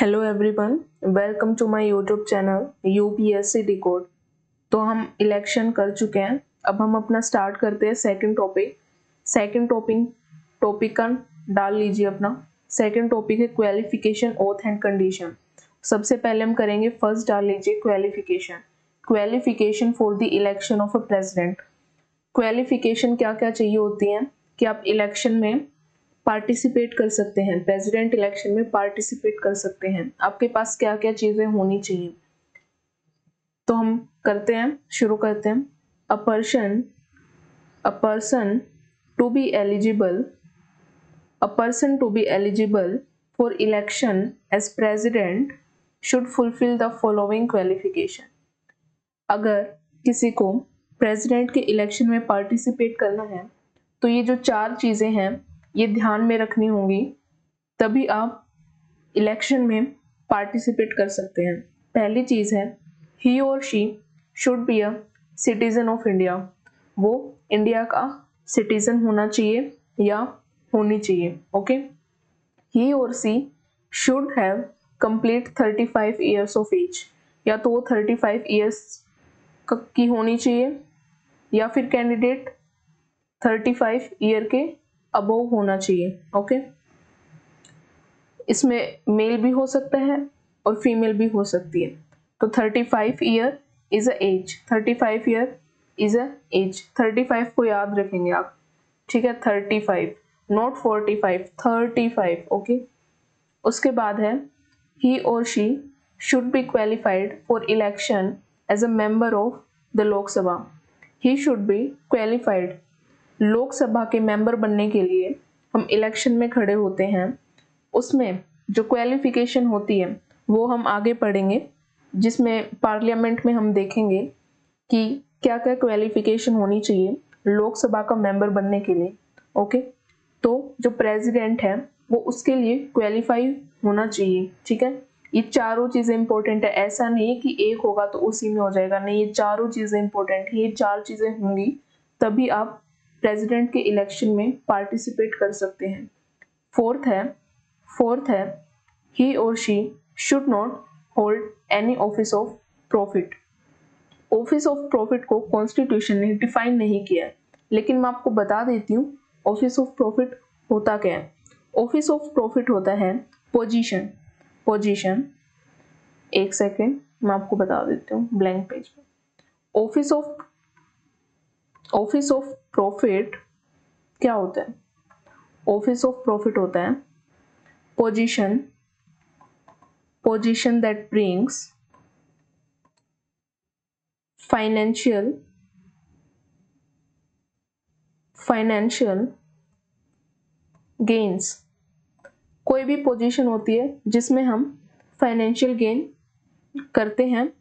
Hello everyone, welcome to my YouTube channel UPSC decode. तो हम election कर चुके हैं। अब हम अपना स्टार्ट करते हैं सेकंड टॉपिक का डाल लीजिए अपना। सेकंड टॉपिक है क्वालिफिकेशन, ओथ एंड कंडीशन। सबसे पहले हम करेंगे, फर्स्ट डाल लीजिए qualification for the election of a president. Qualification क्या क्या चाहिए होती है कि आप इलेक्शन में पार्टिसिपेट कर सकते हैं, प्रेसिडेंट इलेक्शन में पार्टिसिपेट कर सकते हैं। आपके पास क्या क्या चीजें होनी चाहिए, तो हम शुरू करते हैं। A person to be eligible for election as president should fulfil the following qualification. अगर किसी को प्रेसिडेंट के इलेक्शन में पार्टिसिपेट करना है तो ये जो 4 चीजें हैं ये ध्यान में रखनी होंगी, तभी आप इलेक्शन में पार्टिसिपेट कर सकते हैं। पहली चीज है, he or she should be a citizen of India. वो इंडिया का सिटीजन होना चाहिए या होनी चाहिए। Okay, he or she should have complete 35 years of age. या तो वो 35 ईयर्स की होनी चाहिए या फिर कैंडिडेट 35 ईयर के अबव होना चाहिए। ओके, इसमें मेल भी हो सकता है और फीमेल भी हो सकती है। तो 35 year is a age, 35 year is a age. 35 को याद रखेंगे आप, ठीक है। 35, नॉट 45, 35। ओके, उसके बाद है, he or she should be qualified for election as a member of the Lok Sabha. He should be qualified, Lok Sabha के मेंबर बनने के लिए हम इलेक्शन में खड़े होते हैं। उसमें जो क्वालिफिकेशन होती है वो हम आगे पढ़ेंगे, जिसमें पार्लियामेंट में हम देखेंगे कि क्या क्या क्वालिफिकेशन होनी चाहिए लोकसभा का मेंबर बनने के लिए। ओके, तो जो प्रेसिडेंट है वो उसके लिए क्वालिफाई होना चाहिए, ठीक है। ये चारों चीजें इंपॉर्टेंट है, ऐसा नहीं है कि एक होगा तो उसी में हो जाएगा, नहीं, ये चारों चीजें इंपॉर्टेंट है। ये 4 चीजें होंगी तभी आप प्रेसिडेंट के इलेक्शन में पार्टिसिपेट कर सकते हैं। फोर्थ है, he or she should not hold any office of profit. Office of profit को कॉन्स्टिट्यूशन ने डिफाइन नहीं किया है, लेकिन मैं आपको बता देती हूँ ऑफिस ऑफ प्रॉफिट होता क्या है। ऑफिस ऑफ प्रॉफिट होता है पोजीशन। एक सेकेंड, मैं आपको बता देती हूँ ब्लैंक पेज पे। ऑफिस ऑफ प्रॉफिट क्या होता है? ऑफिस ऑफ प्रॉफिट होता है position that brings financial gains. कोई भी पोजीशन होती है जिसमें हम फाइनेंशियल गेन करते हैं,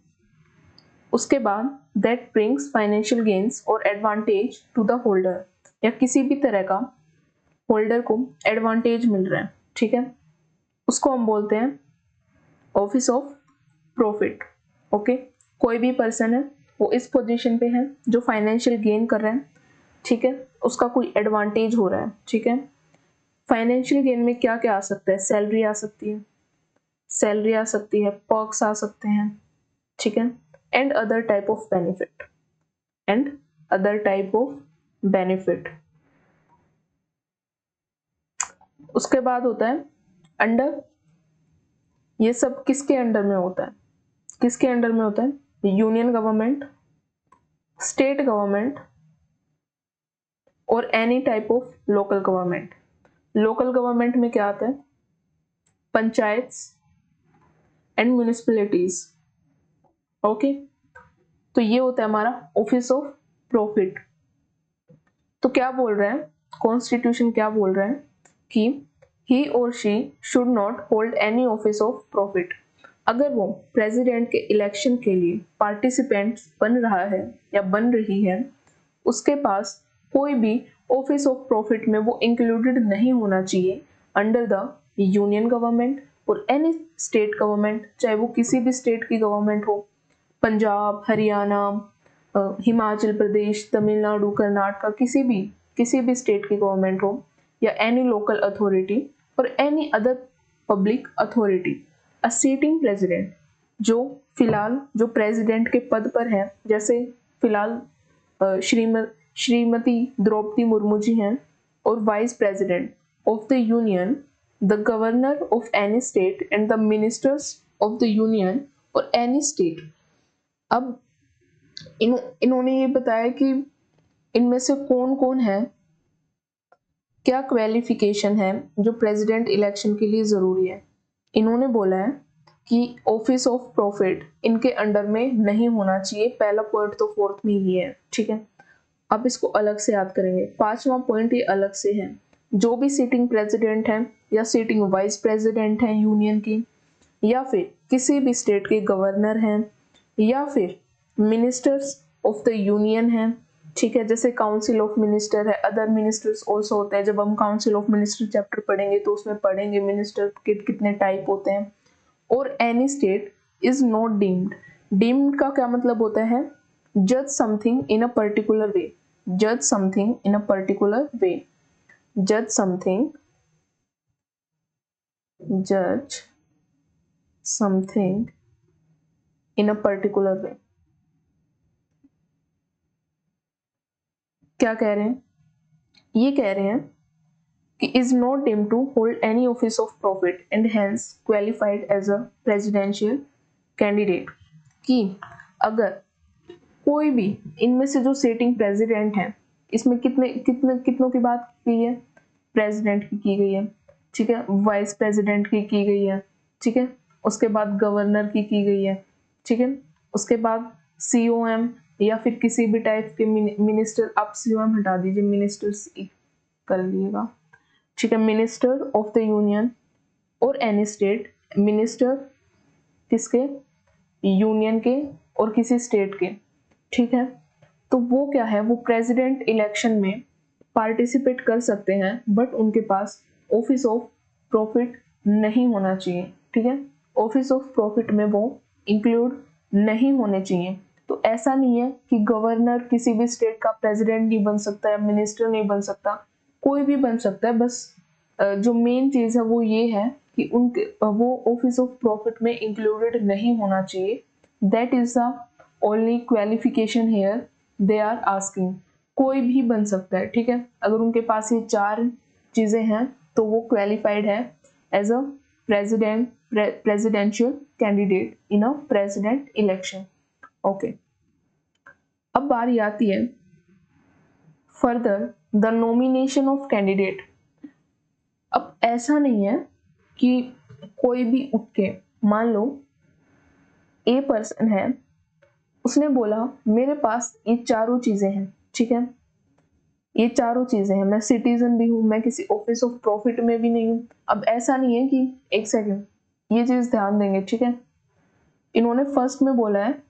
उसके बाद दैट ब्रिंग्स फाइनेंशियल गेन्स और एडवांटेज टू द होल्डर, या किसी भी तरह का होल्डर को एडवांटेज मिल रहा है, ठीक है, उसको हम बोलते हैं ऑफिस ऑफ प्रॉफिट। ओके, कोई भी पर्सन है वो इस पोजीशन पे है जो फाइनेंशियल गेन कर रहा है, ठीक है, उसका कोई एडवांटेज हो रहा है, ठीक है। फाइनेंशियल गेन में क्या क्या आ सकता है? सैलरी आ सकती है, पर्क्स आ सकते हैं, ठीक है, and other type of benefit. उसके बाद होता है अंडर। ये सब किसके अंडर में होता है? यूनियन गवर्नमेंट, स्टेट गवर्नमेंट और any type of local government. Local government में क्या आता है? Panchayats and municipalities. ओके, तो ये होता है हमारा ऑफिस ऑफ प्रॉफिट। तो क्या बोल रहे हैं कॉन्स्टिट्यूशन, क्या बोल रहे हैं कि ही or she should not hold any office of profit. अगर वो प्रेसिडेंट के इलेक्शन के लिए पार्टिसिपेंट बन रहा है या बन रही है, उसके पास कोई भी ऑफिस ऑफ प्रॉफिट में वो इंक्लूडेड नहीं होना चाहिए अंडर द यूनियन गवर्नमेंट और एनी स्टेट गवर्नमेंट, चाहे वो किसी भी स्टेट की गवर्नमेंट हो, पंजाब, हरियाणा, हिमाचल प्रदेश, तमिलनाडु, कर्नाटक, किसी भी स्टेट की गवर्नमेंट हो, या एनी लोकल अथॉरिटी और any other public authority. A sitting president, जो फिलहाल जो प्रेसिडेंट के पद पर है, जैसे फिलहाल श्रीमती द्रौपदी मुर्मू जी हैं, और vice president of the union, the governor of any state and the ministers of the union और एनी स्टेट। अब इन्होंने ये बताया कि इनमें से कौन कौन है, क्या क्वालिफिकेशन है जो प्रेसिडेंट इलेक्शन के लिए जरूरी है। इन्होंने बोला है कि ऑफिस ऑफ प्रॉफिट इनके अंडर में नहीं होना चाहिए। पहला पॉइंट तो फोर्थ में ही है, ठीक है। अब इसको अलग से याद करेंगे। पांचवा पॉइंट ये अलग से है, जो भी सिटिंग प्रेसिडेंट है या सिटिंग वाइस प्रेसिडेंट है यूनियन की, या फिर किसी भी स्टेट के गवर्नर हैं, या फिर मिनिस्टर्स ऑफ द यूनियन हैं, ठीक है। जैसे काउंसिल ऑफ मिनिस्टर है, अदर मिनिस्टर्स ऑल्सो होता है। जब हम काउंसिल ऑफ मिनिस्टर चैप्टर पढ़ेंगे तो उसमें पढ़ेंगे मिनिस्टर के कितने टाइप होते हैं। और any state is not deemed. Deemed का क्या मतलब होता है? जज something in a particular way, जज something in a particular way, जज समथिंग, जज something in a particular way. क्या कह रहे हैं? ये कह रहे हैं कि is not deemed to hold any office of profit and hence qualified as a presidential candidate. कि अगर कोई भी इनमें से जो सिटिंग प्रेसिडेंट है, इसमें कितनों की बात की है? प्रेसिडेंट की गई है, ठीक है। वाइस प्रेसिडेंट की गई है, ठीक है। उसके बाद गवर्नर की गई है, ठीक है। उसके बाद COM या फिर किसी भी टाइप के मिनिस्टर, आप COM हटा दीजिए, मिनिस्टर्स कर लीजिएगा, ठीक है। मिनिस्टर ऑफ द यूनियन और एनी स्टेट, मिनिस्टर किसके? यूनियन के और किसी स्टेट के, ठीक है। तो वो क्या है, वो प्रेसिडेंट इलेक्शन में पार्टिसिपेट कर सकते हैं, बट उनके पास ऑफिस ऑफ प्रॉफिट नहीं होना चाहिए, ठीक है। ऑफिस ऑफ प्रॉफिट में वो इंक्लूड नहीं होने चाहिए। तो ऐसा नहीं है कि गवर्नर किसी भी स्टेट का प्रेसिडेंट नहीं बन सकता या मिनिस्टर नहीं बन सकता, कोई भी बन सकता है। बस जो मेन चीज है वो ये है कि उनके वो ऑफिस ऑफ प्रॉफिट में इंक्लूडेड नहीं होना चाहिए। That is the only qualification here they are asking. कोई भी बन सकता है, ठीक है। अगर उनके पास ये चार चीजें हैं तो वो क्वालिफाइड है as a presidential candidate in a president election. Okay, अब बारी आती है further the nomination of candidate. अब ऐसा नहीं है कि कोई भी उठ के, मान लो ए पर्सन है, उसने बोला मेरे पास ये चारों चीजें हैं, ठीक है। ये चारों चीजें हैं, मैं सिटीजन भी हूं, मैं किसी ऑफिस ऑफ प्रॉफिट में भी नहीं हूं। अब ऐसा नहीं है कि, एक सेकंड, ये चीज ध्यान देंगे, ठीक है। इन्होंने फर्स्ट में बोला है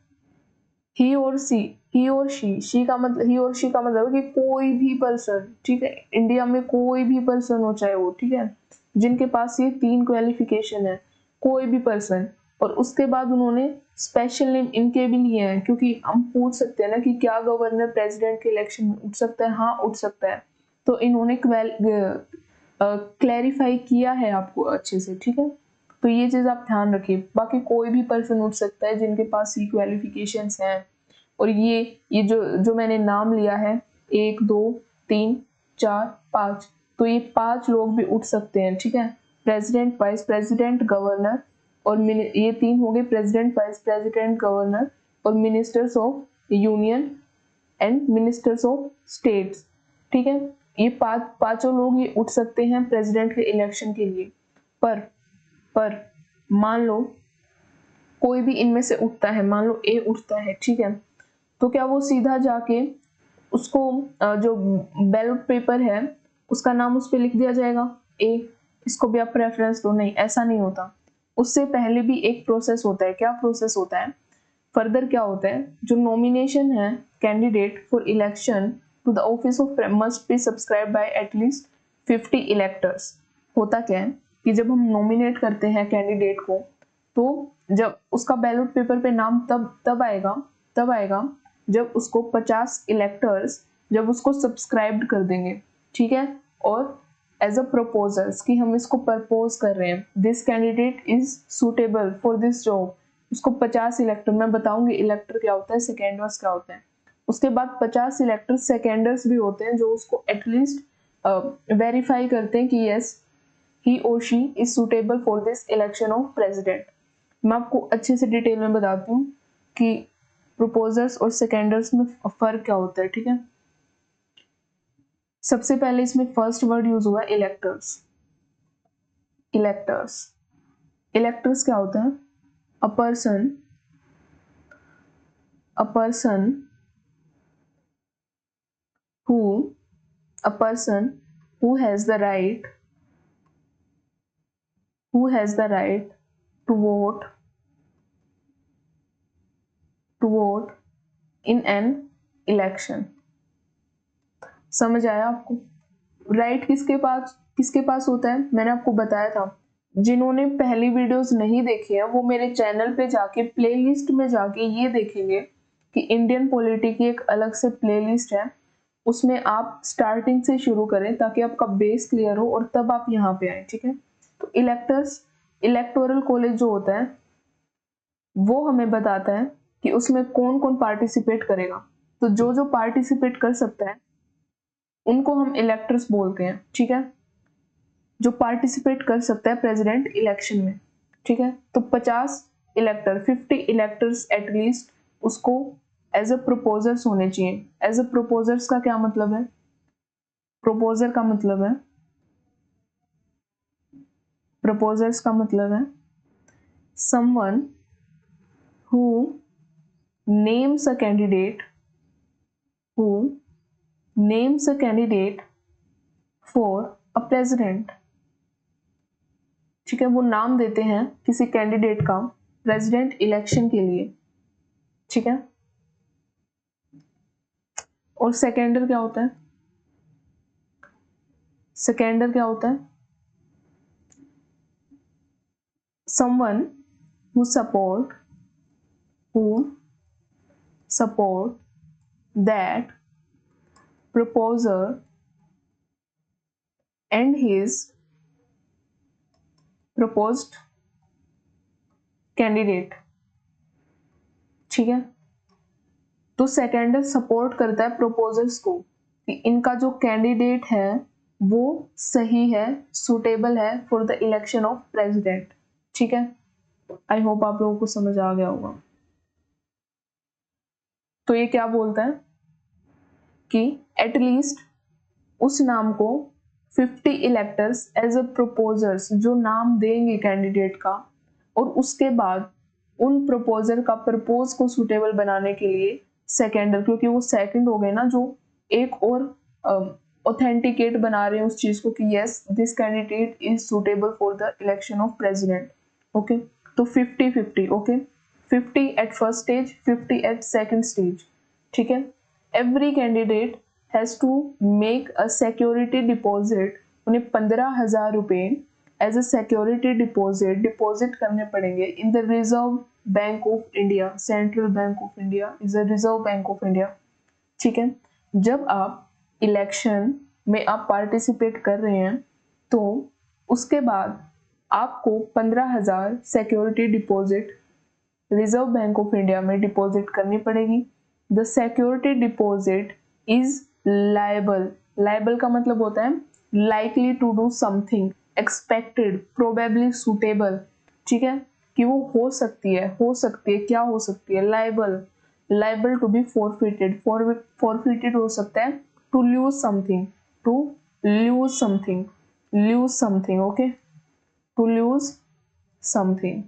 he or C, he or she का मतलब, ही और शी का मतलब है कि कोई भी पर्सन, ठीक है। इंडिया में कोई भी पर्सन हो चाहे वो, ठीक है, जिनके पास ये तीन क्वालिफिकेशन है, कोई भी पर्सन। और उसके बाद उन्होंने स्पेशल नेम इनके भी लिए हैं, क्योंकि हम पूछ सकते हैं ना कि क्या गवर्नर प्रेसिडेंट के इलेक्शन में उठ सकता है? हाँ, उठ सकता है। तो इन्होंने क्लैरिफाई किया है आपको अच्छे से, ठीक है। तो ये चीज आप ध्यान रखिए। बाकी कोई भी पर्सन उठ सकता है जिनके पास ये क्वालिफिकेशंस हैं। और ये जो मैंने नाम लिया है, 1 2 3 4 5, तो ये 5 लोग भी उठ सकते हैं, ठीक है। प्रेसिडेंट, वाइस प्रेसिडेंट, गवर्नर, और ये 3 हो गए, प्रेसिडेंट, वाइस प्रेसिडेंट, गवर्नर और ministers of union and ministers of states, ठीक है। ये पांचों लोग ये उठ सकते हैं प्रेसिडेंट के इलेक्शन के लिए। पर मान लो कोई भी इनमें से उठता है, मान लो ए उठता है, ठीक है। तो क्या वो सीधा जाके उसको जो बैलेट पेपर है उसका नाम उस पर लिख दिया जाएगा ए, इसको भी आप प्रेफरेंस दो? नहीं, ऐसा नहीं होता। उससे पहले भी एक प्रोसेस होता है। क्या प्रोसेस होता है? फर्दर क्या होता है, जो नॉमिनेशन है candidate for election to the office of must be subscribe by at least 50 electors. होता क्या है कि जब हम नॉमिनेट करते हैं कैंडिडेट को, तो जब उसका बैलेट पेपर पे नाम तब आएगा जब उसको 50 इलेक्टर्स जब उसको सब्सक्राइब कर देंगे, ठीक है। और एज अ प्रपोजल्स कि हम इसको प्रपोज कर रहे हैं, this candidate is suitable for this job, उसको 50 इलेक्टर, मैं बताऊंगी इलेक्टर क्या होता है, सेकेंडर्स क्या होता है। उसके बाद 50 इलेक्टर सेकेंडर्स भी होते हैं जो उसको एटलीस्ट वेरीफाई करते हैं कि yes he or she is suitable for this election of president। मैं आपको अच्छे से डिटेल में बताती हूँ कि proposers और seconders में फर्क क्या होता है, ठीक है। सबसे पहले इसमें फर्स्ट वर्ड यूज हुआ इलेक्टर्स। इलेक्टर्स इलेक्टर्स क्या होता है, a person who a person who has the right to vote in an election। समझ आया आपको? राइट किसके पास होता है, मैंने आपको बताया था। जिन्होंने पहली वीडियोस नहीं देखी है वो मेरे चैनल पे जाके प्लेलिस्ट में जाके ये देखेंगे कि इंडियन पॉलिटी की एक अलग से प्लेलिस्ट है, उसमें आप स्टार्टिंग से शुरू करें ताकि आपका बेस क्लियर हो और तब आप यहाँ पे आए, ठीक है। तो इलेक्टोरल कॉलेज जो होता है वो हमें बताता है कि उसमें कौन कौन पार्टिसिपेट करेगा। तो जो पार्टिसिपेट कर सकता है उनको हम इलेक्टर्स बोलते हैं, ठीक है, जो पार्टिसिपेट कर सकता है प्रेसिडेंट इलेक्शन में, ठीक है। तो 50 इलेक्टर्स एटलीस्ट उसको एज अ प्रपोजर्स होने चाहिए। एज अ प्रपोजर्स का क्या मतलब है, प्रपोजर का मतलब है someone who names a candidate for a president, ठीक है, वो नाम देते हैं किसी कैंडिडेट का प्रेसिडेंट इलेक्शन के लिए, ठीक है। और सेकेंडर क्या होता है, someone who support that proposer and his proposed candidate, ठीक है। तो सेकेंडर सपोर्ट करता है प्रपोजल्स को कि इनका जो कैंडिडेट है वो सही है, सुटेबल है for the election of president, ठीक है। आई होप आप लोगों को समझ आ गया होगा। तो ये क्या बोलता है कि एटलीस्ट उस नाम को 50 इलेक्टर्स एज अ प्रपोजर्स जो नाम देंगे कैंडिडेट का, और उसके बाद उन प्रपोजर का प्रपोज को सुटेबल बनाने के लिए सेकेंडर, क्योंकि वो सेकंड हो गए ना, जो एक और ऑथेंटिकेट बना रहे हैं उस चीज को कि yes this candidate is suitable for the election of president, okay. तो 50-50, okay, 50 at first stage, 50 at second stage, ठीक है। Every candidate has to make a security deposit, उन्हें 15,000 रुपए एज अ सिक्योरिटी डिपॉजिट करने पड़ेंगे in the reserve bank of India. Central bank of India is a reserve bank of India, ठीक है। जब आप इलेक्शन में आप पार्टिसिपेट कर रहे हैं तो उसके बाद आपको 15,000 security deposit reserve bank of India में डिपॉजिट करनी पड़ेगी। The security deposit is liable का मतलब होता है likely to do something, expected, probably suitable, ठीक है, कि वो हो सकती है, क्या हो सकती है, लायबल टू बी फॉरफिटेड हो सकता है, to lose something, okay, to lose something,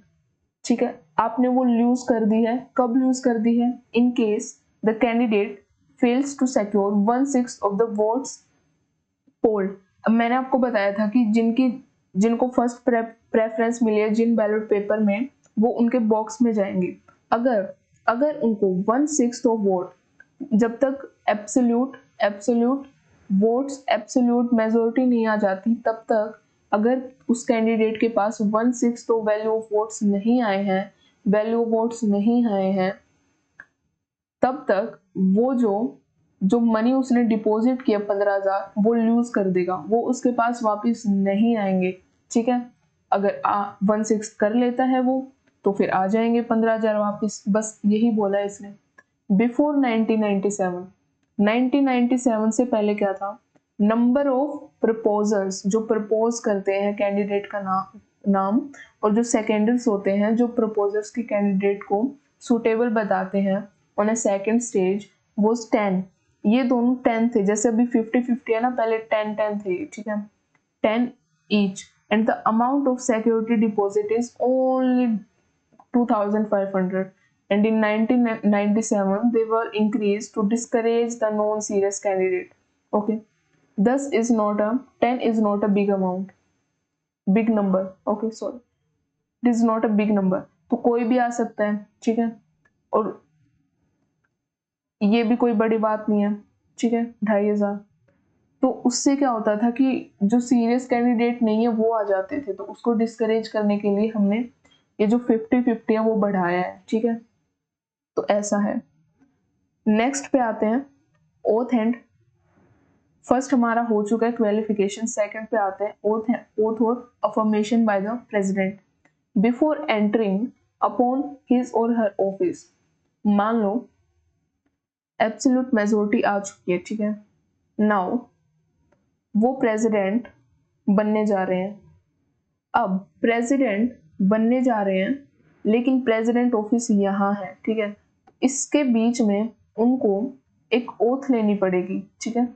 ठीक है। आपने वो लूज कर दी है, कब लूज कर दी है, in case the candidate fails to secure 1/6 of the votes polled. अब मैंने आपको बताया था कि जिनको फर्स्ट प्रेफरेंस मिली है जिन बैलेट पेपर में, वो उनके बॉक्स में जाएंगे। अगर उनको 1/6 ऑफ वोट, जब तक एब्सोल्यूट वोट्स, एब्सोल्यूट मेजोरिटी नहीं आ जाती, तब तक अगर उस कैंडिडेट के पास 1/6 तो वैल्यू ऑफ वोट्स नहीं आए हैं, तब तक वो जो जो मनी उसने डिपॉजिट किया 15,000 वो लूज कर देगा, वो उसके पास वापस नहीं आएंगे। ठीक है, अगर 1/6 कर लेता है वो तो फिर आ जाएंगे 15,000 वापस, बस यही बोला है इसने। बिफोर 1997 से पहले क्या था, नंबर ऑफ प्रपोजर्स, जो प्रपोज करते हैं कैंडिडेट का नाम और जो सेकेंडर्स होते हैं जो प्रपोजर्स की कैंडिडेट को सुटेबल बताते हैं ऑन अ सेकेंड स्टेज वो 10, ये दोनों 10 थे। जैसे अभी 50-50 है ना, पहले 10-10 थे। ठीक है, 10 each and the amount of security deposit is only 2,500 and in 1997 they were increased to discourage the non-serious candidate. Okay, thus is not a 10 is not a big amount, big number. Okay, sorry, it is not a big number. तो कोई भी आ सकता है। ठीक है, और ये भी कोई बड़ी बात नहीं है। ठीक है, 2,500। तो उससे क्या होता था कि जो सीरियस कैंडिडेट नहीं है वो आ जाते थे, तो उसको डिस्करेज करने के लिए हमने ये जो 50-50 है वो बढ़ाया है। ठीक है, तो ऐसा है। नेक्स्ट पे आते हैं ओथ एंड, फर्स्ट हमारा हो चुका है क्वालिफिकेशन, सेकंड पे आते हैं ओथ है, ओथ और affirmation by the president before entering upon his or her office. मान लो एब्सोल्यूट मेजोरिटी आ चुकी है। ठीक है, नाउ वो प्रेसिडेंट बनने जा रहे हैं। अब प्रेसिडेंट बनने जा रहे हैं लेकिन प्रेसिडेंट ऑफिस यहाँ है। ठीक है, इसके बीच में उनको एक ओथ लेनी पड़ेगी। ठीक है,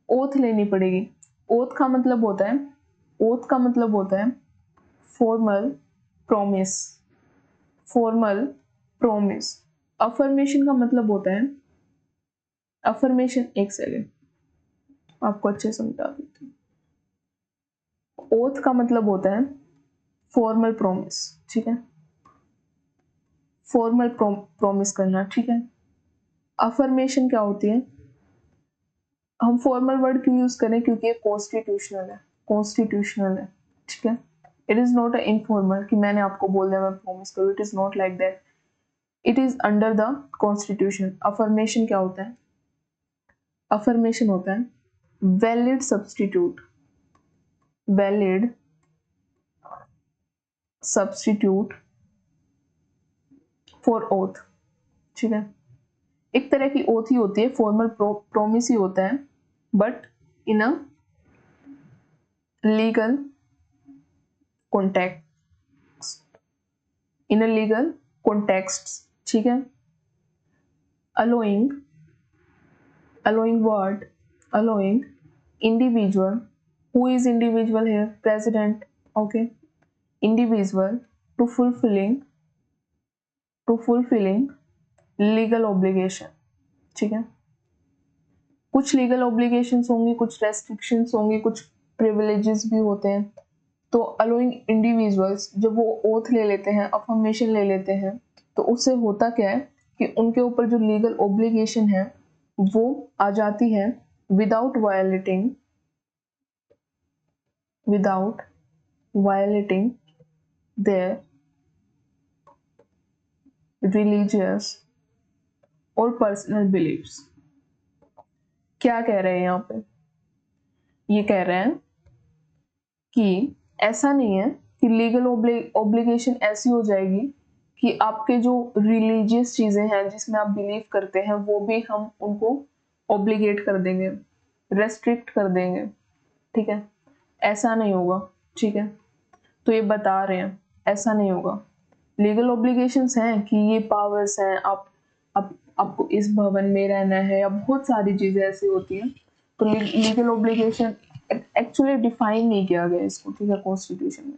ओथ लेनी पड़ेगी। ओथ का मतलब होता है, ओथ का मतलब होता है formal promise, formal promise. Affirmation का मतलब होता है, अफर्मेशन, एक सेकेंड आपको अच्छे समझा देती हूँ। ओथ का मतलब होता है फॉर्मल प्रॉमिस। ठीक है, फॉर्मल प्रॉमिस करना। ठीक है, अफर्मेशन क्या होती है, हम फॉर्मल वर्ड क्यों यूज करें, क्योंकि ये कॉन्स्टिट्यूशनल है, कॉन्स्टिट्यूशनल है। ठीक है, it is not a informal कि मैंने आपको बोल दिया मैं प्रॉमिस करूँ, it is not like that, it is under the constitution. Affirmation क्या होता है, अफर्मेशन होता है valid substitute, valid substitute for oath. ठीक है, एक तरह की ओथ ही होती है, फॉर्मल प्रॉमिस ही होता है, but in a legal context, in a legal context. ठीक है, allowing, allowing what, allowing individual, who is individual here, president. Okay, individual to fulfilling legal obligation। ठीक है, कुछ लीगल ऑब्लिगेशंस होंगी, कुछ रेस्ट्रिक्शंस होंगी, कुछ प्रिविलेजेस भी होते हैं। तो अलोइंग इंडिविजुअल्स जब वो ओथ ले लेते हैं, अफर्मेशन ले लेते हैं, तो उससे होता क्या है कि उनके ऊपर जो लीगल ऑब्लिगेशन है वो आ जाती है विदाउट वायलेटिंग देयर रिलीजियस और पर्सनल बिलीव्स। क्या कह रहे हैं यहाँ पे, ये कह रहे हैं कि ऐसा नहीं है कि लीगल ऑब्लिगेशन ऐसी हो जाएगी कि आपके जो रिलीजियस चीजें हैं जिसमें आप बिलीव करते हैं वो भी हम उनको ऑब्लिगेट कर देंगे, रेस्ट्रिक्ट कर देंगे। ठीक है, ऐसा नहीं होगा। ठीक है, तो ये बता रहे हैं ऐसा नहीं होगा। लीगल ऑब्लिगेशंस हैं कि ये पावर्स हैं, आपको इस भवन में रहना है, या बहुत सारी चीजें ऐसी होती हैं। तो लीगल ऑब्लिगेशन एक्चुअली डिफाइन नहीं किया गया इसको। ठीक है, कॉन्स्टिट्यूशन में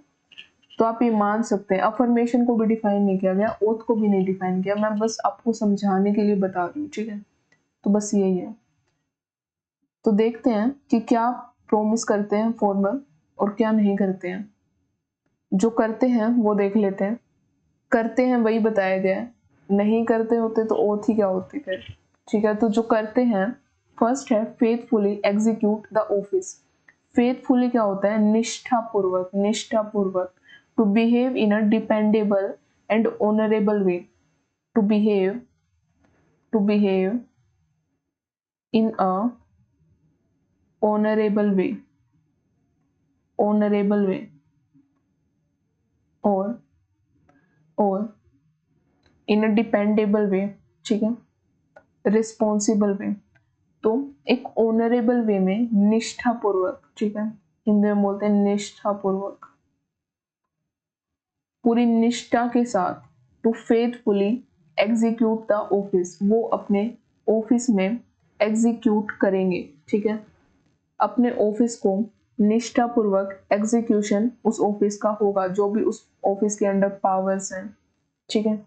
तो आप ये मान सकते हैं। अफर्मेशन को भी डिफाइन नहीं किया गया, ओथ को भी नहीं डिफाइन किया, मैं बस आपको समझाने के लिए बता रही हूँ। ठीक है, तो बस यही है। तो देखते हैं कि क्या प्रॉमिस करते हैं फॉर्मल और क्या नहीं करते हैं। जो करते हैं वो देख लेते हैं, करते हैं वही बताया गया है, नहीं करते होते तो ओथ ही क्या होती फिर। ठीक है, तो जो करते हैं फर्स्ट है faithfully execute the office. Faithfully क्या होता है, निष्ठापूर्वक, निष्ठापूर्वक to behave in a dependable and honourable way, to behave in a honorable way or in a dependable way, ठीक है, रिस्पॉन्सिबल वे। तो एक ऑनरेबल वे में निष्ठापूर्वक, ठीक है, हिंदी में बोलते हैं निष्ठापूर्वक, पूरी निष्ठा के साथ, to faithfully execute the office, वो अपने ऑफिस में एग्जीक्यूट करेंगे, ठीक है, अपने ऑफिस को निष्ठापूर्वक एग्जीक्यूशन उस ऑफिस का होगा, जो भी उस ऑफिस के अंडर पावर्स हैं, ठीक है,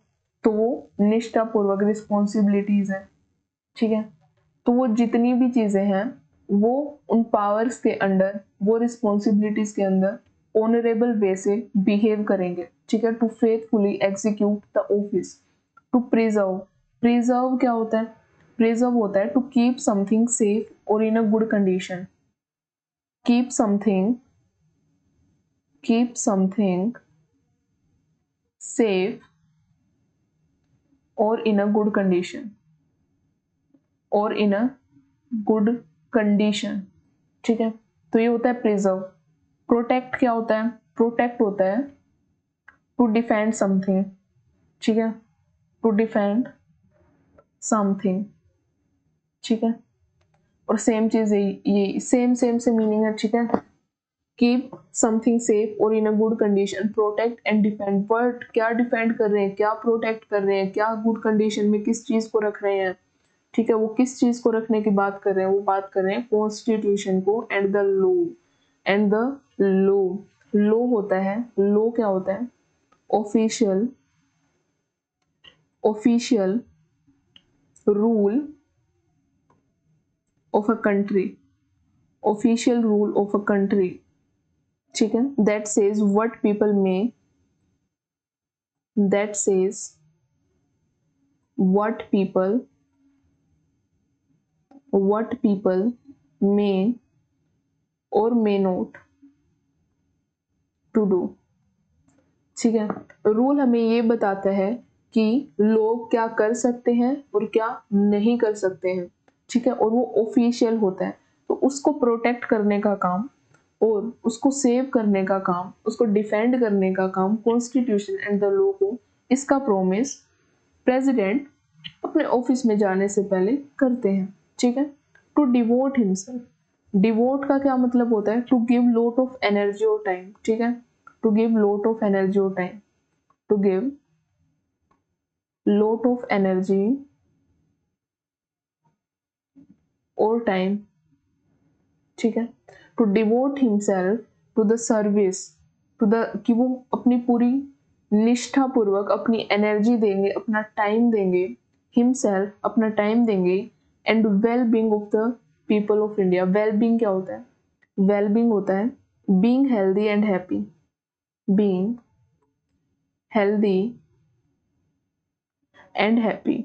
तो वो निष्ठापूर्वक रिस्पॉन्सिबिलिटीज हैं, ठीक है, तो वो जितनी भी चीजें हैं वो उन पावर्स के अंडर, वो रिस्पॉन्सिबिलिटीज के अंदर ऑनरेबल वे से बिहेव करेंगे, ठीक है, to faithfully execute the office. To preserve, preserve क्या होता है? प्रिजर्व होता है to keep something safe or in a good condition, keep something safe or in a good condition, और इन अ गुड कंडीशन, ठीक है, तो ये होता है प्रिजर्व। प्रोटेक्ट क्या होता है? प्रोटेक्ट होता है टू डिफेंड समथिंग, ठीक है, टू डिफेंड समथिंग, ठीक है, और सेम चीज ये सेम से मीनिंग है, ठीक है, keep something safe or in a good condition, protect and defend. But क्या डिफेंड कर रहे हैं, क्या प्रोटेक्ट कर रहे हैं, क्या गुड कंडीशन में किस चीज को रख रहे हैं, ठीक है, वो किस चीज को रखने की बात कर रहे हैं? वो बात कर रहे हैं कॉन्स्टिट्यूशन को and the law, and the law. Law होता है, लॉ क्या होता है? Official rule of a country, official rule of a country, ठीक है, दैट सेज व्हाट पीपल में, that says what people may or may not to do, ठीक है, रूल हमें ये बताता है कि लोग क्या कर सकते हैं और क्या नहीं कर सकते हैं, ठीक है, और वो ऑफिशियल होता है, तो उसको प्रोटेक्ट करने का काम और उसको सेव करने का काम, उसको डिफेंड करने का काम कॉन्स्टिट्यूशन एंड द लॉ को, इसका प्रोमिस प्रेसिडेंट अपने ऑफिस में जाने से पहले करते हैं, ठीक है। टू डिवोट हिमसेल्फ, डिवोट का क्या मतलब होता है? To give lot of energy और टाइम, ठीक है, to give lot of energy और time, to give lot of energy और टाइम, ठीक है, to devote himself to the service, to the, कि वो अपनी पूरी निष्ठा पूर्वक अपनी एनर्जी देंगे, अपना टाइम देंगे, हिमसेल्फ अपना टाइम देंगे, and well being of the people of India. Well being क्या होता है? वेल बीइंग होता है being healthy and happy, being healthy and happy.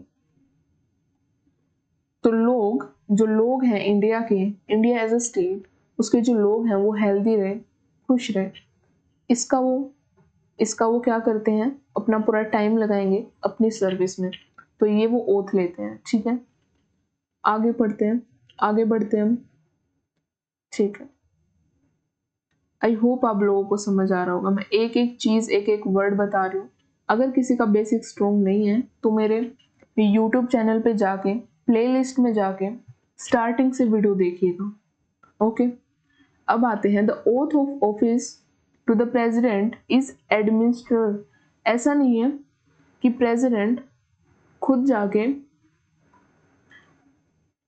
तो लोग, जो लोग हैं इंडिया के, इंडिया एज अ स्टेट, उसके जो लोग हैं वो हेल्दी रहे, खुश रहे, इसका वो क्या करते हैं? अपना पूरा टाइम लगाएंगे अपनी सर्विस में, तो ये वो ओथ लेते हैं, ठीक है। आगे बढ़ते हैं हम, ठीक है। आई होप आप लोगों को समझ आ रहा होगा, मैं एक एक चीज, एक एक वर्ड बता रही हूँ। अगर किसी का बेसिक स्ट्रॉन्ग नहीं है तो मेरे यूट्यूब चैनल पे जाके प्लेलिस्ट में जाके स्टार्टिंग से वीडियो देखिएगा, ओके। अब आते हैं, the oath of office to the president is administered. ऐसा नहीं है कि प्रेसिडेंट खुद जाके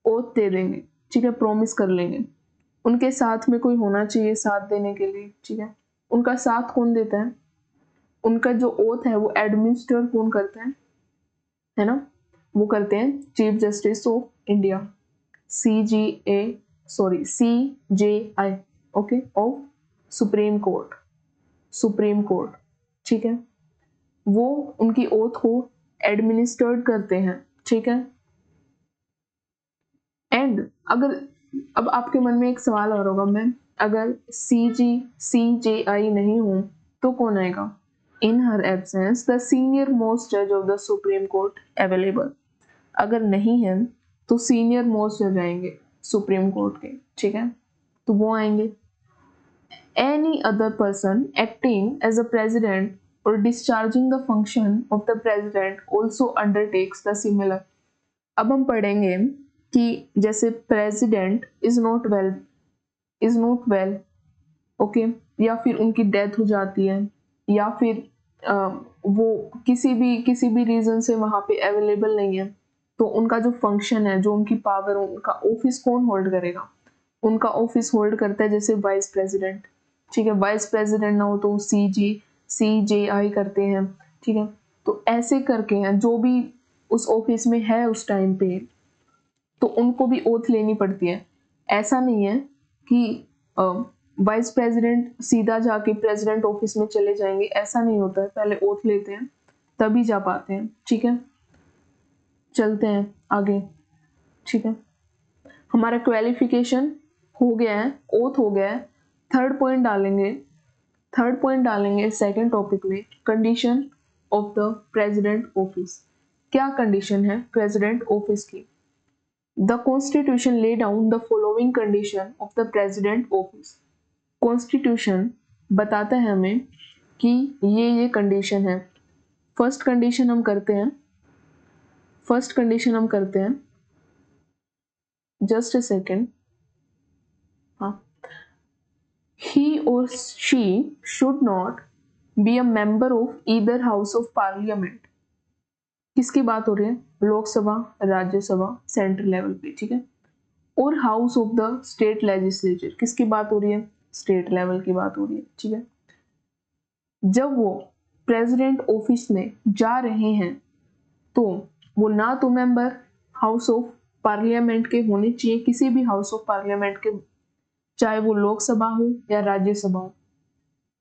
ओथ दे देंगे, ठीक है, प्रॉमिस कर लेंगे, उनके साथ में कोई होना चाहिए साथ देने के लिए, ठीक है। उनका साथ कौन देता है? उनका जो ओथ है वो एडमिनिस्टर कौन करते हैं, है ना? वो करते हैं chief justice of India, CJI, okay, of supreme court, ठीक है। वो उनकी ओथ को एडमिनिस्टर्ड करते हैं, ठीक है। एंड अगर, अब आपके मन में एक सवाल और होगा, मैं अगर CJI नहीं हूं तो कौन आएगा? इन हर एब्सेंस द सीनियर मोस्ट जज of the supreme court available. अगर नहीं है तो सीनियर मोस्ट जज आएंगे सुप्रीम कोर्ट के, ठीक है, तो वो आएंगे। Any other person acting as a president or discharging the function of the president also undertakes the similar. अब हम पढ़ेंगे कि जैसे president is not well, okay, या फिर उनकी डेथ हो जाती है, या फिर वो किसी भी रीजन से वहां पे अवेलेबल नहीं है, तो उनका जो फंक्शन है, जो उनकी पावर, उनका ऑफिस कौन होल्ड करेगा? उनका ऑफिस होल्ड करता है जैसे वाइस प्रेसिडेंट, ठीक है। वाइस प्रेसिडेंट ना हो तो CJI करते हैं, ठीक है। तो ऐसे करके हैं जो भी उस ऑफिस में है उस टाइम पे, तो उनको भी ओथ लेनी पड़ती है। ऐसा नहीं है कि वाइस प्रेसिडेंट सीधा जाके प्रेसिडेंट ऑफिस में चले जाएंगे, ऐसा नहीं होता है, पहले ओथ लेते हैं तभी जा पाते हैं, ठीक है। चलते हैं आगे, ठीक है। हमारा क्वालिफिकेशन हो गया है, ओथ हो गया है। थर्ड पॉइंट डालेंगे सेकंड टॉपिक में, condition of the president office. क्या कंडीशन है प्रेसिडेंट ऑफिस की? The constitution lay down the following condition of the president office. Constitution बताता है हमें कि ये कंडीशन है। फर्स्ट कंडीशन हम करते हैं, जस्ट ए सेकेंड, हाँ। He or she should not be a member of either house of parliament। किसकी बात हो रही है? लोकसभा, राज्यसभा, सेंट्रल लेवल पे, ठीक है। और house of the state legislature, किसकी बात हो रही है? स्टेट लेवल की बात हो रही है, ठीक है। जब वो प्रेसिडेंट ऑफिस में जा रहे हैं तो वो ना तो मेंबर हाउस ऑफ पार्लियामेंट के होने चाहिए, किसी भी हाउस ऑफ पार्लियामेंट के, चाहे वो लोकसभा हो या राज्यसभा हो,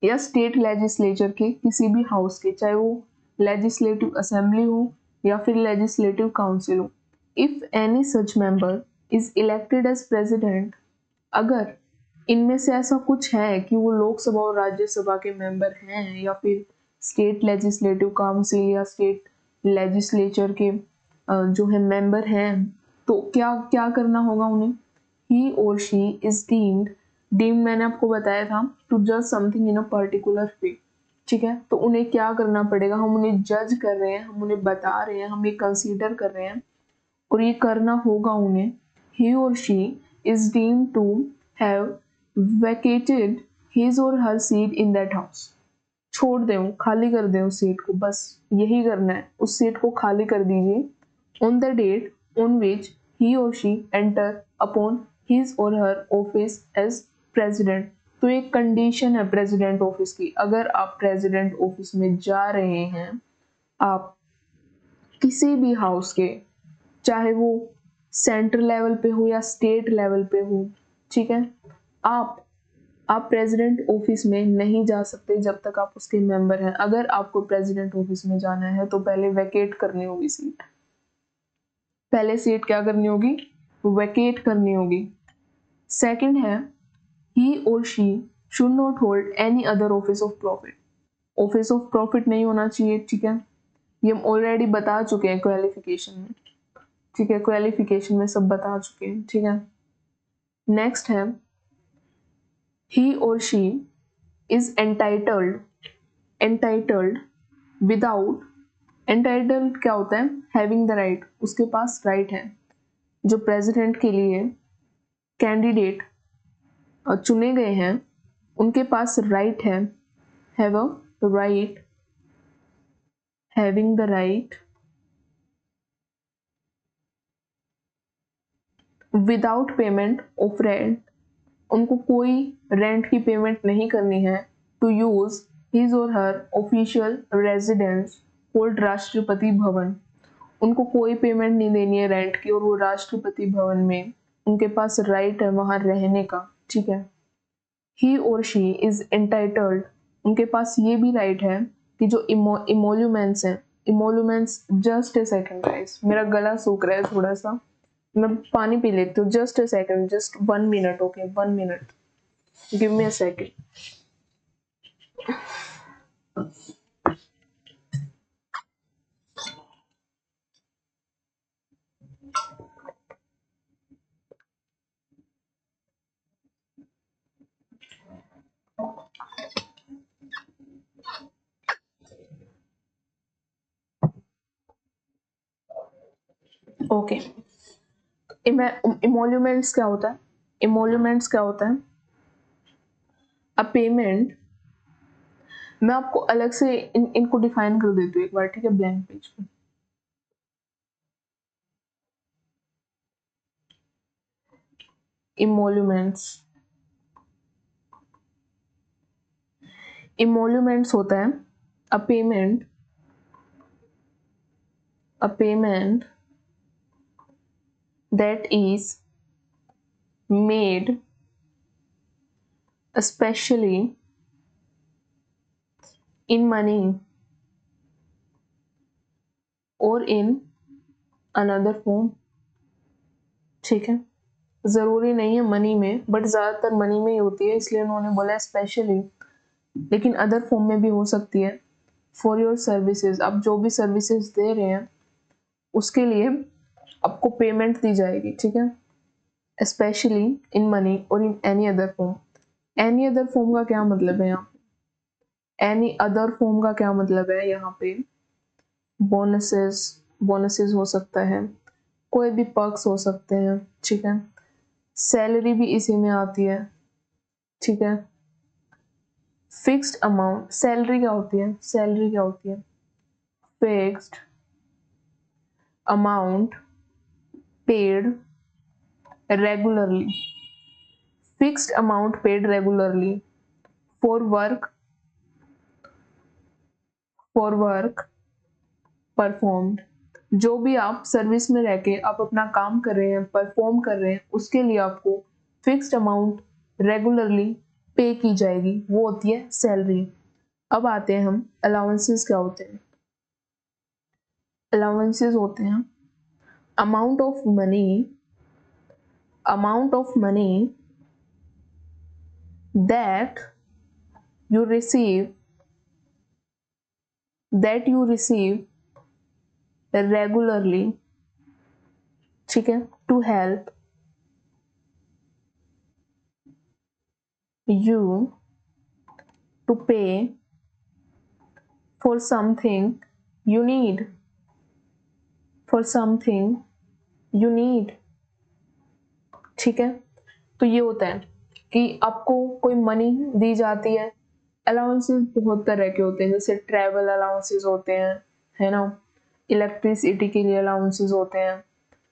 या स्टेट लेजिस्लेचर के किसी भी हाउस के, चाहे वो लेजिस्लेटिव असेंबली हो या फिर लेजिस्लेटिव काउंसिल हो। If any such member is elected as president, अगर इनमें से ऐसा कुछ है कि वो लोकसभा और राज्यसभा के मेंबर हैं, या फिर स्टेट लेजिस्लेटिव काउंसिल या स्टेट लेजिस्लेचर के जो है मेंबर हैं, तो क्या क्या करना होगा उन्हें? He or she is deemed मैंने आपको बताया था, टू जज something in a particular way, ठीक है। तो उन्हें क्या करना पड़ेगा? हम उन्हें जज कर रहे हैं, हम उन्हें बता रहे हैं, हम ये कंसीडर कर रहे हैं और ये करना होगा उन्हें। He or she is deemed to have vacated his or her seat in that house. छोड़ दें, खाली कर दें उस सीट को, बस यही करना है, उस सीट को खाली कर दीजिए। On the date on which he or she enter upon his or her office as president. तो एक कंडीशन है प्रेसिडेंट ऑफिस की, अगर आप प्रेसिडेंट ऑफिस में जा रहे हैं, आप किसी भी हाउस के, चाहे वो सेंट्रल लेवल पे हो या स्टेट लेवल पे हो, ठीक है, आप प्रेसिडेंट ऑफिस में नहीं जा सकते जब तक आप उसके मेंबर हैं। अगर आपको प्रेसिडेंट ऑफिस में जाना है तो पहले वैकेट करनी होगी सीट, पहले सीट क्या करनी होगी? वैकेट करनी होगी। सेकंड है, he or she should not hold any other office of profit. Office of profit नहीं होना चाहिए, ठीक है। ये हम ऑलरेडी बता चुके हैं क्वालिफिकेशन में, ठीक है, क्वालिफिकेशन में सब बता चुके हैं, ठीक है। नेक्स्ट है, he or she is entitled without, entitled क्या होता है? हैविंग द राइट, उसके पास राइट है। जो प्रेसिडेंट के लिए कैंडिडेट चुने गए हैं उनके पास राइट है, have a right, having the right without payment of rent, उनको कोई रेंट की पेमेंट नहीं करनी है, to use his or her official residence cold Rashtrapati Bhavan. उनको कोई पेमेंट नहीं देनी है रेंट की, और वो राष्ट्रपति भवन में उनके पास राइट है वहां रहने का, ठीक है। He or she is entitled, उनके पास ये भी राइट है कि जो इमोल्यूमेंट्स हैं, emoluments, just a second guys, मेरा गला सूख रहा है थोड़ा सा, मैं पानी पी लेती हूँ, just a second, just 1 minute, okay, 1 minute, give me a second. Okay, emoluments क्या होता है? इमोल्यूमेंट्स क्या होता है? अ पेमेंट, मैं आपको अलग से इनको डिफाइन कर देती हूँ एक बार, ठीक है, ब्लैंक पेज पे। इमोल्यूमेंट्स, इमोल्यूमेंट्स होता है अ payment, a payment that is made especially in money or in another form, ठीक है, ज़रूरी नहीं है मनी में, बट ज़्यादातर मनी में ही होती है, इसलिए उन्होंने बोला स्पेशली, लेकिन अदर फॉर्म में भी हो सकती है। फॉर योर सर्विसेज, आप जो भी सर्विसेज दे रहे हैं उसके लिए आपको पेमेंट दी जाएगी, ठीक है, स्पेशली इन मनी और in any other form. Any other form का क्या मतलब है यहाँ? एनी अदर फॉर्म का क्या मतलब है यहाँ पे? बोनसेस, बोनसेस हो सकता है, कोई भी पर्क्स हो सकते हैं, ठीक है, सैलरी भी इसी में आती है, ठीक है, फिक्स्ड अमाउंट, सैलरी क्या होती है? सैलरी क्या होती है? Fixed amount paid regularly, fixed amount paid regularly for work, for work performed, जो भी आप सर्विस में रह के आप अपना काम कर रहे हैं, परफॉर्म कर रहे हैं, उसके लिए आपको फिक्स्ड अमाउंट रेगुलरली पे की जाएगी, वो होती है सैलरी। अब आते हैं हम अलाउंसेस क्या होते हैं? अलाउंसेस होते हैं amount of money, amount of money that you receive, that you receive regularly, ठीक है, to help you to pay for something you need, for something you need, ठीक है, तो ये होता है कि आपको कोई मनी दी जाती है। अलाउंसेस बहुत तरह के होते हैं, जैसे ट्रैवल अलाउंसेस होते हैं, है ना, इलेक्ट्रिसिटी के लिए अलाउंसेस होते हैं,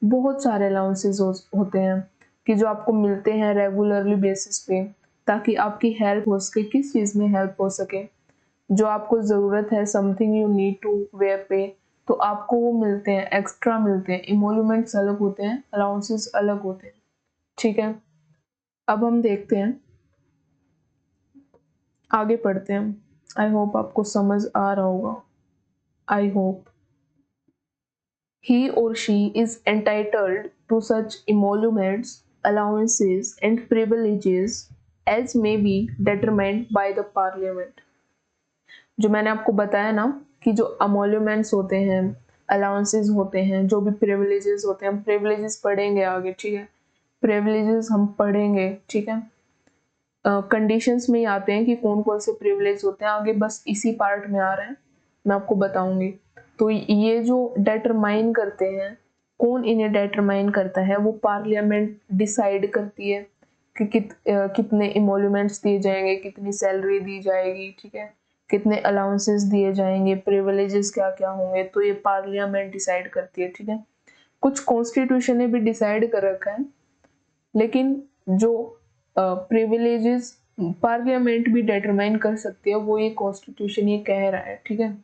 बहुत सारे अलाउंसेस होते हैं कि जो आपको मिलते हैं रेगुलरली बेसिस पे, ताकि आपकी हेल्प हो सके। किस चीज़ में हेल्प हो सके? जो आपको ज़रूरत है, something you need to wear पे, तो आपको वो मिलते हैं, एक्स्ट्रा मिलते हैं। इमोल्यूमेंट्स अलग होते हैं, अलाउंसेस अलग होते हैं, ठीक है। अब हम देखते हैं, आगे पढ़ते हैं। आई होप आपको समझ आ रहा होगा, I hope. He or she is entitled to such emoluments, allowances and privileges as may be determined by the parliament। जो मैंने आपको बताया ना कि जो अमोल्यूमेंट्स होते हैं, अलाउंसेस होते हैं, जो भी प्रिविलेजेस होते हैं, हम प्रिविलेजेस पढ़ेंगे आगे, ठीक है, प्रिविलेजेस हम पढ़ेंगे, ठीक है। कंडीशंस में ही आते हैं कि कौन कौन से प्रिविलेज होते हैं, आगे बस इसी पार्ट में आ रहे हैं, मैं आपको बताऊंगी। तो ये जो डिटरमाइन करते हैं, कौन इन्हें डिटरमाइन करता है? वो पार्लियामेंट डिसाइड करती है कि कितने इमोल्यूमेंट्स दिए जाएंगे, कितनी सैलरी दी जाएगी, ठीक है, कितने अलाउंसेस दिए जाएंगे, प्रिविलेजेस क्या क्या होंगे, तो ये पार्लियामेंट डिसाइड करती है, ठीक है। कुछ कॉन्स्टिट्यूशन ने भी डिसाइड कर रखा है, लेकिन जो प्रिविलेजेस पार्लियामेंट भी डिटरमाइन कर सकती है, वो ये कॉन्स्टिट्यूशन ये कह रहा है, ठीक है।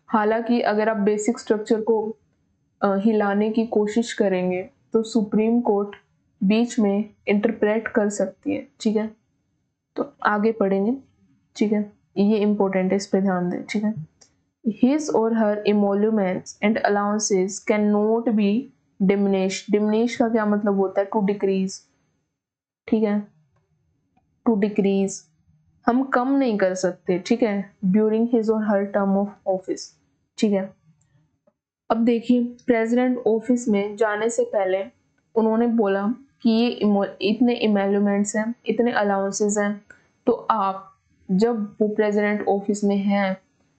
हालांकि अगर आप बेसिक स्ट्रक्चर को हिलाने की कोशिश करेंगे तो सुप्रीम कोर्ट बीच में इंटरप्रेट कर सकती है, ठीक है। तो आगे पढ़ेंगे, ठीक है, ये इंपॉर्टेंट है, इस पे ध्यान दें, ठीक है। His or her emoluments and allowances cannot be diminished। diminish का क्या मतलब होता है? टू डिक्रीज, ठीक है, टू डिक्रीज, हम कम नहीं कर सकते, ठीक है, during his or her term of office, ठीक है। अब देखिए, प्रेसिडेंट ऑफिस में जाने से पहले उन्होंने बोला कि ये इतने इमेल्यूमेंट्स हैं, इतने अलाउंसेस हैं, तो आप जब वो प्रेसिडेंट ऑफिस में हैं,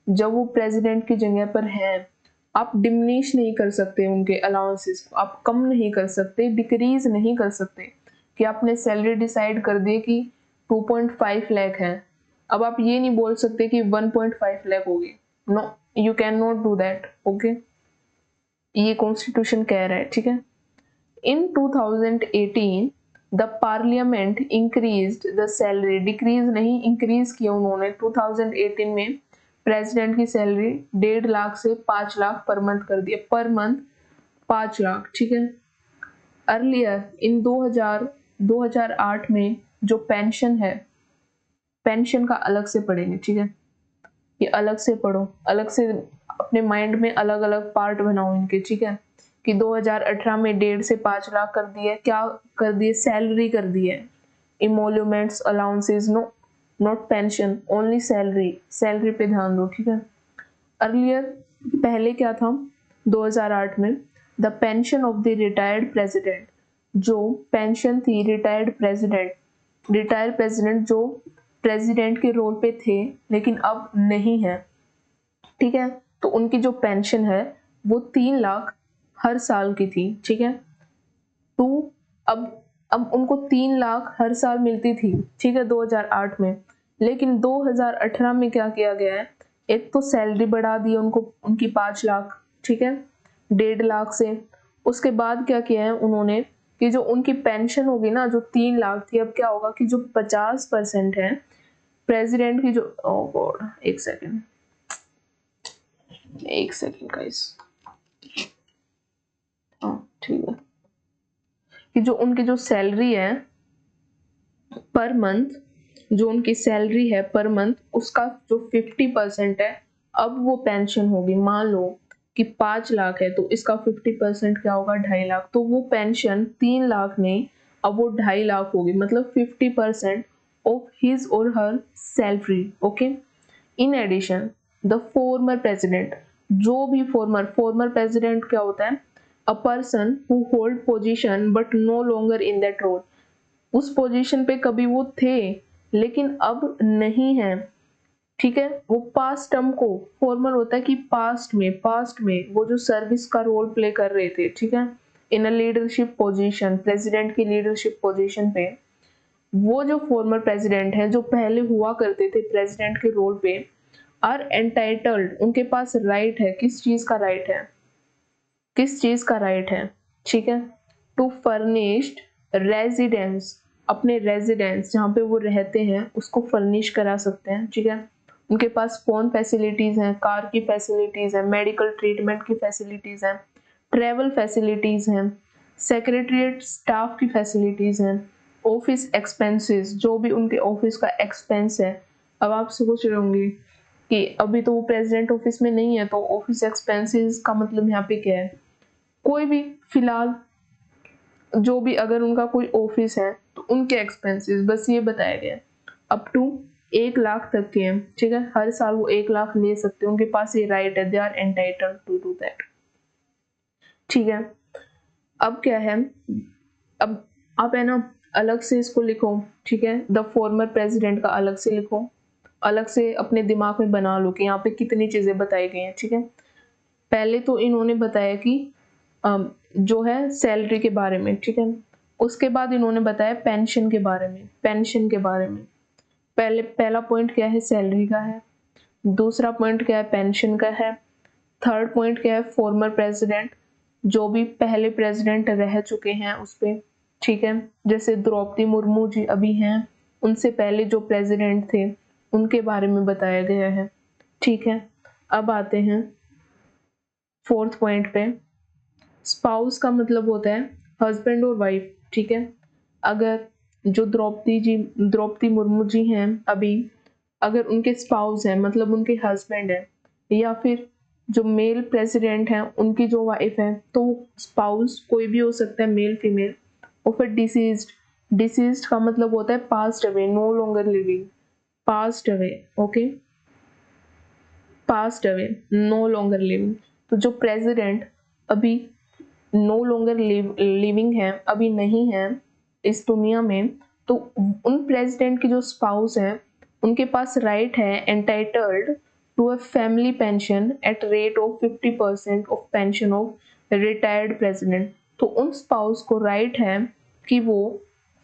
जब वो प्रेसिडेंट की जगह पर हैं, आप डिमिनिश नहीं कर सकते उनके अलाउंसेस को, आप कम नहीं कर सकते, डिक्रीज नहीं कर सकते कि आपने सैलरी डिसाइड कर दी कि 2.5 लाख है, अब आप ये नहीं बोल सकते कि 1.5 लाख होगी। No, you can not do that. Okay, ये कॉन्स्टिट्यूशन कह रहा है, ठीक है। In 2018 the parliament increased the salary, decrease नहीं इंक्रीज किया उन्होंने 2018 में प्रेसिडेंट की सैलरी 1.5 लाख से 5 लाख पर मंथ कर दिया, पर मंथ 5 लाख, ठीक है। अर्लियर इन 2008 में जो पेंशन है, पेंशन का अलग से पढ़ेंगे, ठीक है, ये अलग से पढ़ो, अलग से अपने माइंड में अलग अलग पार्ट बनाओ इनके, ठीक है, कि 2018 में 1.5 से 5 लाख कर दिए, क्या कर दिए, सैलरी कर दी है, emoluments allowances no, not pension, only salary, salary पे ध्यान दो, ठीक है। अर्लियर पहले क्या था 2008 में, the pension of the retired president, जो पेंशन थी रिटायर्ड प्रेसिडेंट जो प्रेसिडेंट के रोल पे थे लेकिन अब नहीं है, ठीक है, तो उनकी जो पेंशन है वो 3 लाख हर साल की थी, ठीक है। तो अब उनको 3 लाख हर साल मिलती थी, ठीक है, 2008 में, लेकिन 2018 में क्या किया गया है, एक तो सैलरी बढ़ा दी उनको, उनकी 5 लाख, ठीक है, 1.5 लाख से। उसके बाद क्या किया है उन्होंने कि जो उनकी पेंशन होगी ना, जो 3 लाख थी, अब क्या होगा कि जो 50% है प्रेसिडेंट की, जो ओ गॉड, एक सेकेंड गाइस, हाँ ठीक है, कि जो उनकी जो सैलरी है पर मंथ, जो उनकी सैलरी है पर मंथ, उसका जो 50% है अब वो पेंशन होगी। मान लो कि 5 लाख है तो इसका 50% क्या होगा, 2.5 लाख, तो वो पेंशन 3 लाख नहीं, अब वो 2.5 लाख होगी, मतलब 50% of his or her salary. Okay, in addition the former president, जो भी फॉर्मर प्रेसिडेंट क्या होता है, a person who hold position but no longer in that role, उस पोजीशन पे कभी वो थे लेकिन अब नहीं है, ठीक है। वो पास्ट टर्म को, फॉर्मर होता है कि पास्ट में वो जो सर्विस का रोल प्ले कर रहे थे, ठीक है, इन अ लीडरशिप पोजीशन, प्रेसिडेंट की लीडरशिप पोजीशन पे, वो जो फॉर्मर प्रेसिडेंट है जो पहले हुआ करते थे प्रेसिडेंट के रोल पे, आर एंटाइटल्ड, उनके पास राइट है, किस चीज का राइट है, ठीक है, टू फर्निश्ड रेजिडेंस, अपने रेजिडेंस जहाँ पे वो रहते हैं उसको फर्निश करा सकते हैं, ठीक है। उनके पास फोन फैसिलिटीज हैं, कार की फैसिलिटीज हैं, मेडिकल ट्रीटमेंट की फैसिलिटीज हैं, ट्रेवल फैसिलिटीज हैं, सेक्रेटरीट स्टाफ की फैसिलिटीज हैं, ऑफिस एक्सपेंसेस, जो भी उनके ऑफिस का एक्सपेंस है। अब आप सोच रहे होंगे कि अभी तो वो प्रेसिडेंट ऑफिस में नहीं है तो ऑफिस एक्सपेंसेस का मतलब यहाँ पे क्या है, कोई भी फिलहाल जो भी, अगर उनका कोई ऑफिस है तो उनके एक्सपेंसेस, बस ये बताया गया है, अप टू 1 लाख तक के हैं, ठीक है, हर साल वो 1 लाख ले सकते हैं, उनके पास ये राइट है, they are entitled to do that, ठीक है। अब क्या है, अब आप है ना अलग से इसको लिखो, ठीक है, द फॉर्मर प्रेसिडेंट का अलग से लिखो, अलग से अपने दिमाग में बना लो कि यहाँ पे कितनी चीजें बताई गई हैं, ठीक है। पहले तो इन्होंने बताया कि जो है सैलरी के बारे में, ठीक है, उसके बाद इन्होंने बताया पेंशन के बारे में, पहला पॉइंट क्या है, सैलरी का है, दूसरा पॉइंट क्या है, पेंशन का है, थर्ड पॉइंट क्या है, फॉर्मर प्रेसिडेंट, जो भी पहले प्रेसिडेंट रह चुके हैं उस पे, ठीक है, जैसे द्रौपदी मुर्मू जी अभी हैं, उनसे पहले जो प्रेसिडेंट थे उनके बारे में बताया गया है, ठीक है। अब आते हैं फोर्थ पॉइंट पे, स्पाउस का मतलब होता है हस्बैंड और वाइफ, ठीक है। अगर जो द्रौपदी मुर्मू जी हैं अभी, अगर उनके स्पाउस हैं मतलब उनके हस्बैंड है, या फिर जो मेल प्रेसिडेंट हैं उनकी जो वाइफ है, तो स्पाउस कोई भी हो सकता है, मेल फीमेल। और फिर डिसीज्ड का मतलब होता है passed away, no longer living, passed away, okay, passed away, no longer living. तो जो प्रेसिडेंट अभी नो लॉन्गर लिविंग है, अभी नहीं है इस दुनिया में, तो उन प्रेसिडेंट की जो स्पाउस है उनके पास राइट है, entitled to a family pension at rate of 50% of pension of retired president। तो उन स्पाउस को राइट है कि वो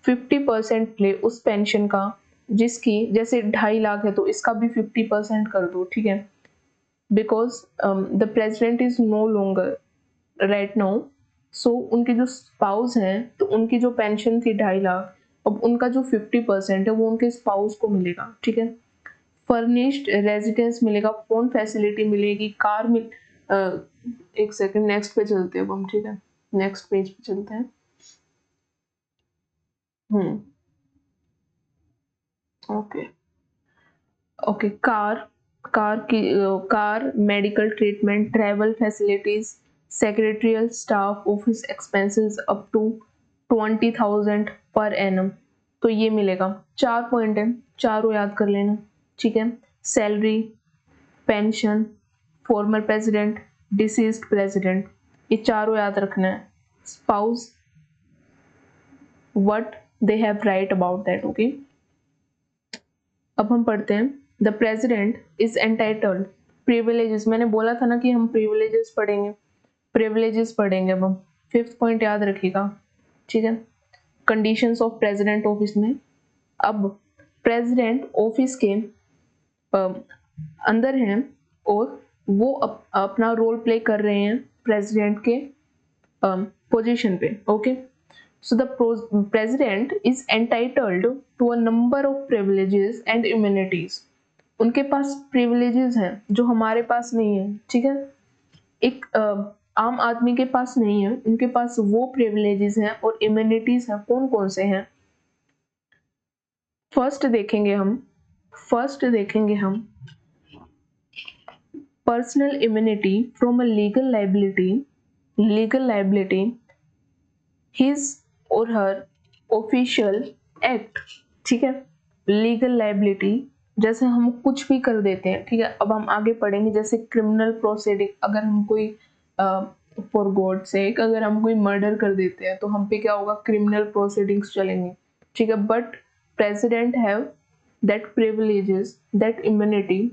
50% ले उस पेंशन का, जिसकी जैसे 2.5 लाख है तो इसका भी 50% कर दो, ठीक है, because the president is no longer right now. So उनके जो स्पाउस हैं तो उनकी जो पेंशन थी 2.5 लाख, अब उनका जो 50% है वो उनके स्पाउस को मिलेगा, ठीक है। फर्निश्ड रेजिडेंस मिलेगा, फोन फैसिलिटी मिलेगी, कार मिल एक सेकंड, नेक्स्ट पे चलते हैं अब हम, ठीक है, नेक्स्ट पेज पे चलते हैं। Okay okay, car medical treatment, travel facilities, secretarial staff, office expenses up to 20,000 per annum. तो ये मिलेगा। 4 पॉइंट है, चारों याद कर लेना, ठीक है। Salary, pension, former president, deceased president, ये चारों याद रखना है। Spouse, what they have right about that, okay. अब हम पढ़ते हैं, the president is entitled privileges. मैंने बोला था ना कि हम प्रिविलेजेस पढ़ेंगे, प्रिविलेजेस पढ़ेंगे अब हम। 5th पॉइंट याद रखिएगा, ठीक है। कंडीशंस ऑफ प्रेसिडेंट ऑफिस में, अब प्रेसिडेंट ऑफिस के अंदर हैं और वो अपना रोल प्ले कर रहे हैं प्रेसिडेंट के पोजीशन पे, okay. So the president is entitled to a number of privileges and immunities. उनके पास प्रिविलेजेस हैं जो हमारे पास नहीं है, ठीक है, एक आम आदमी के पास नहीं है। उनके पास वो प्रिविलेजेस हैं और इम्यूनिटीज हैं, कौन कौन से हैं। फर्स्ट देखेंगे हम personal immunity from a legal liability, his or her official act, ठीक है। लीगल लाइबिलिटी, जैसे हम कुछ भी कर देते हैं, ठीक है। अब हम आगे पढ़ेंगे, जैसे क्रिमिनल प्रोसीडिंग, अगर हम कोई फॉर गॉड सेक अगर हम कोई मर्डर कर देते हैं तो हम पे क्या होगा, क्रिमिनल प्रोसीडिंग्स चलेंगे, ठीक है। But president have that privileges, that immunity.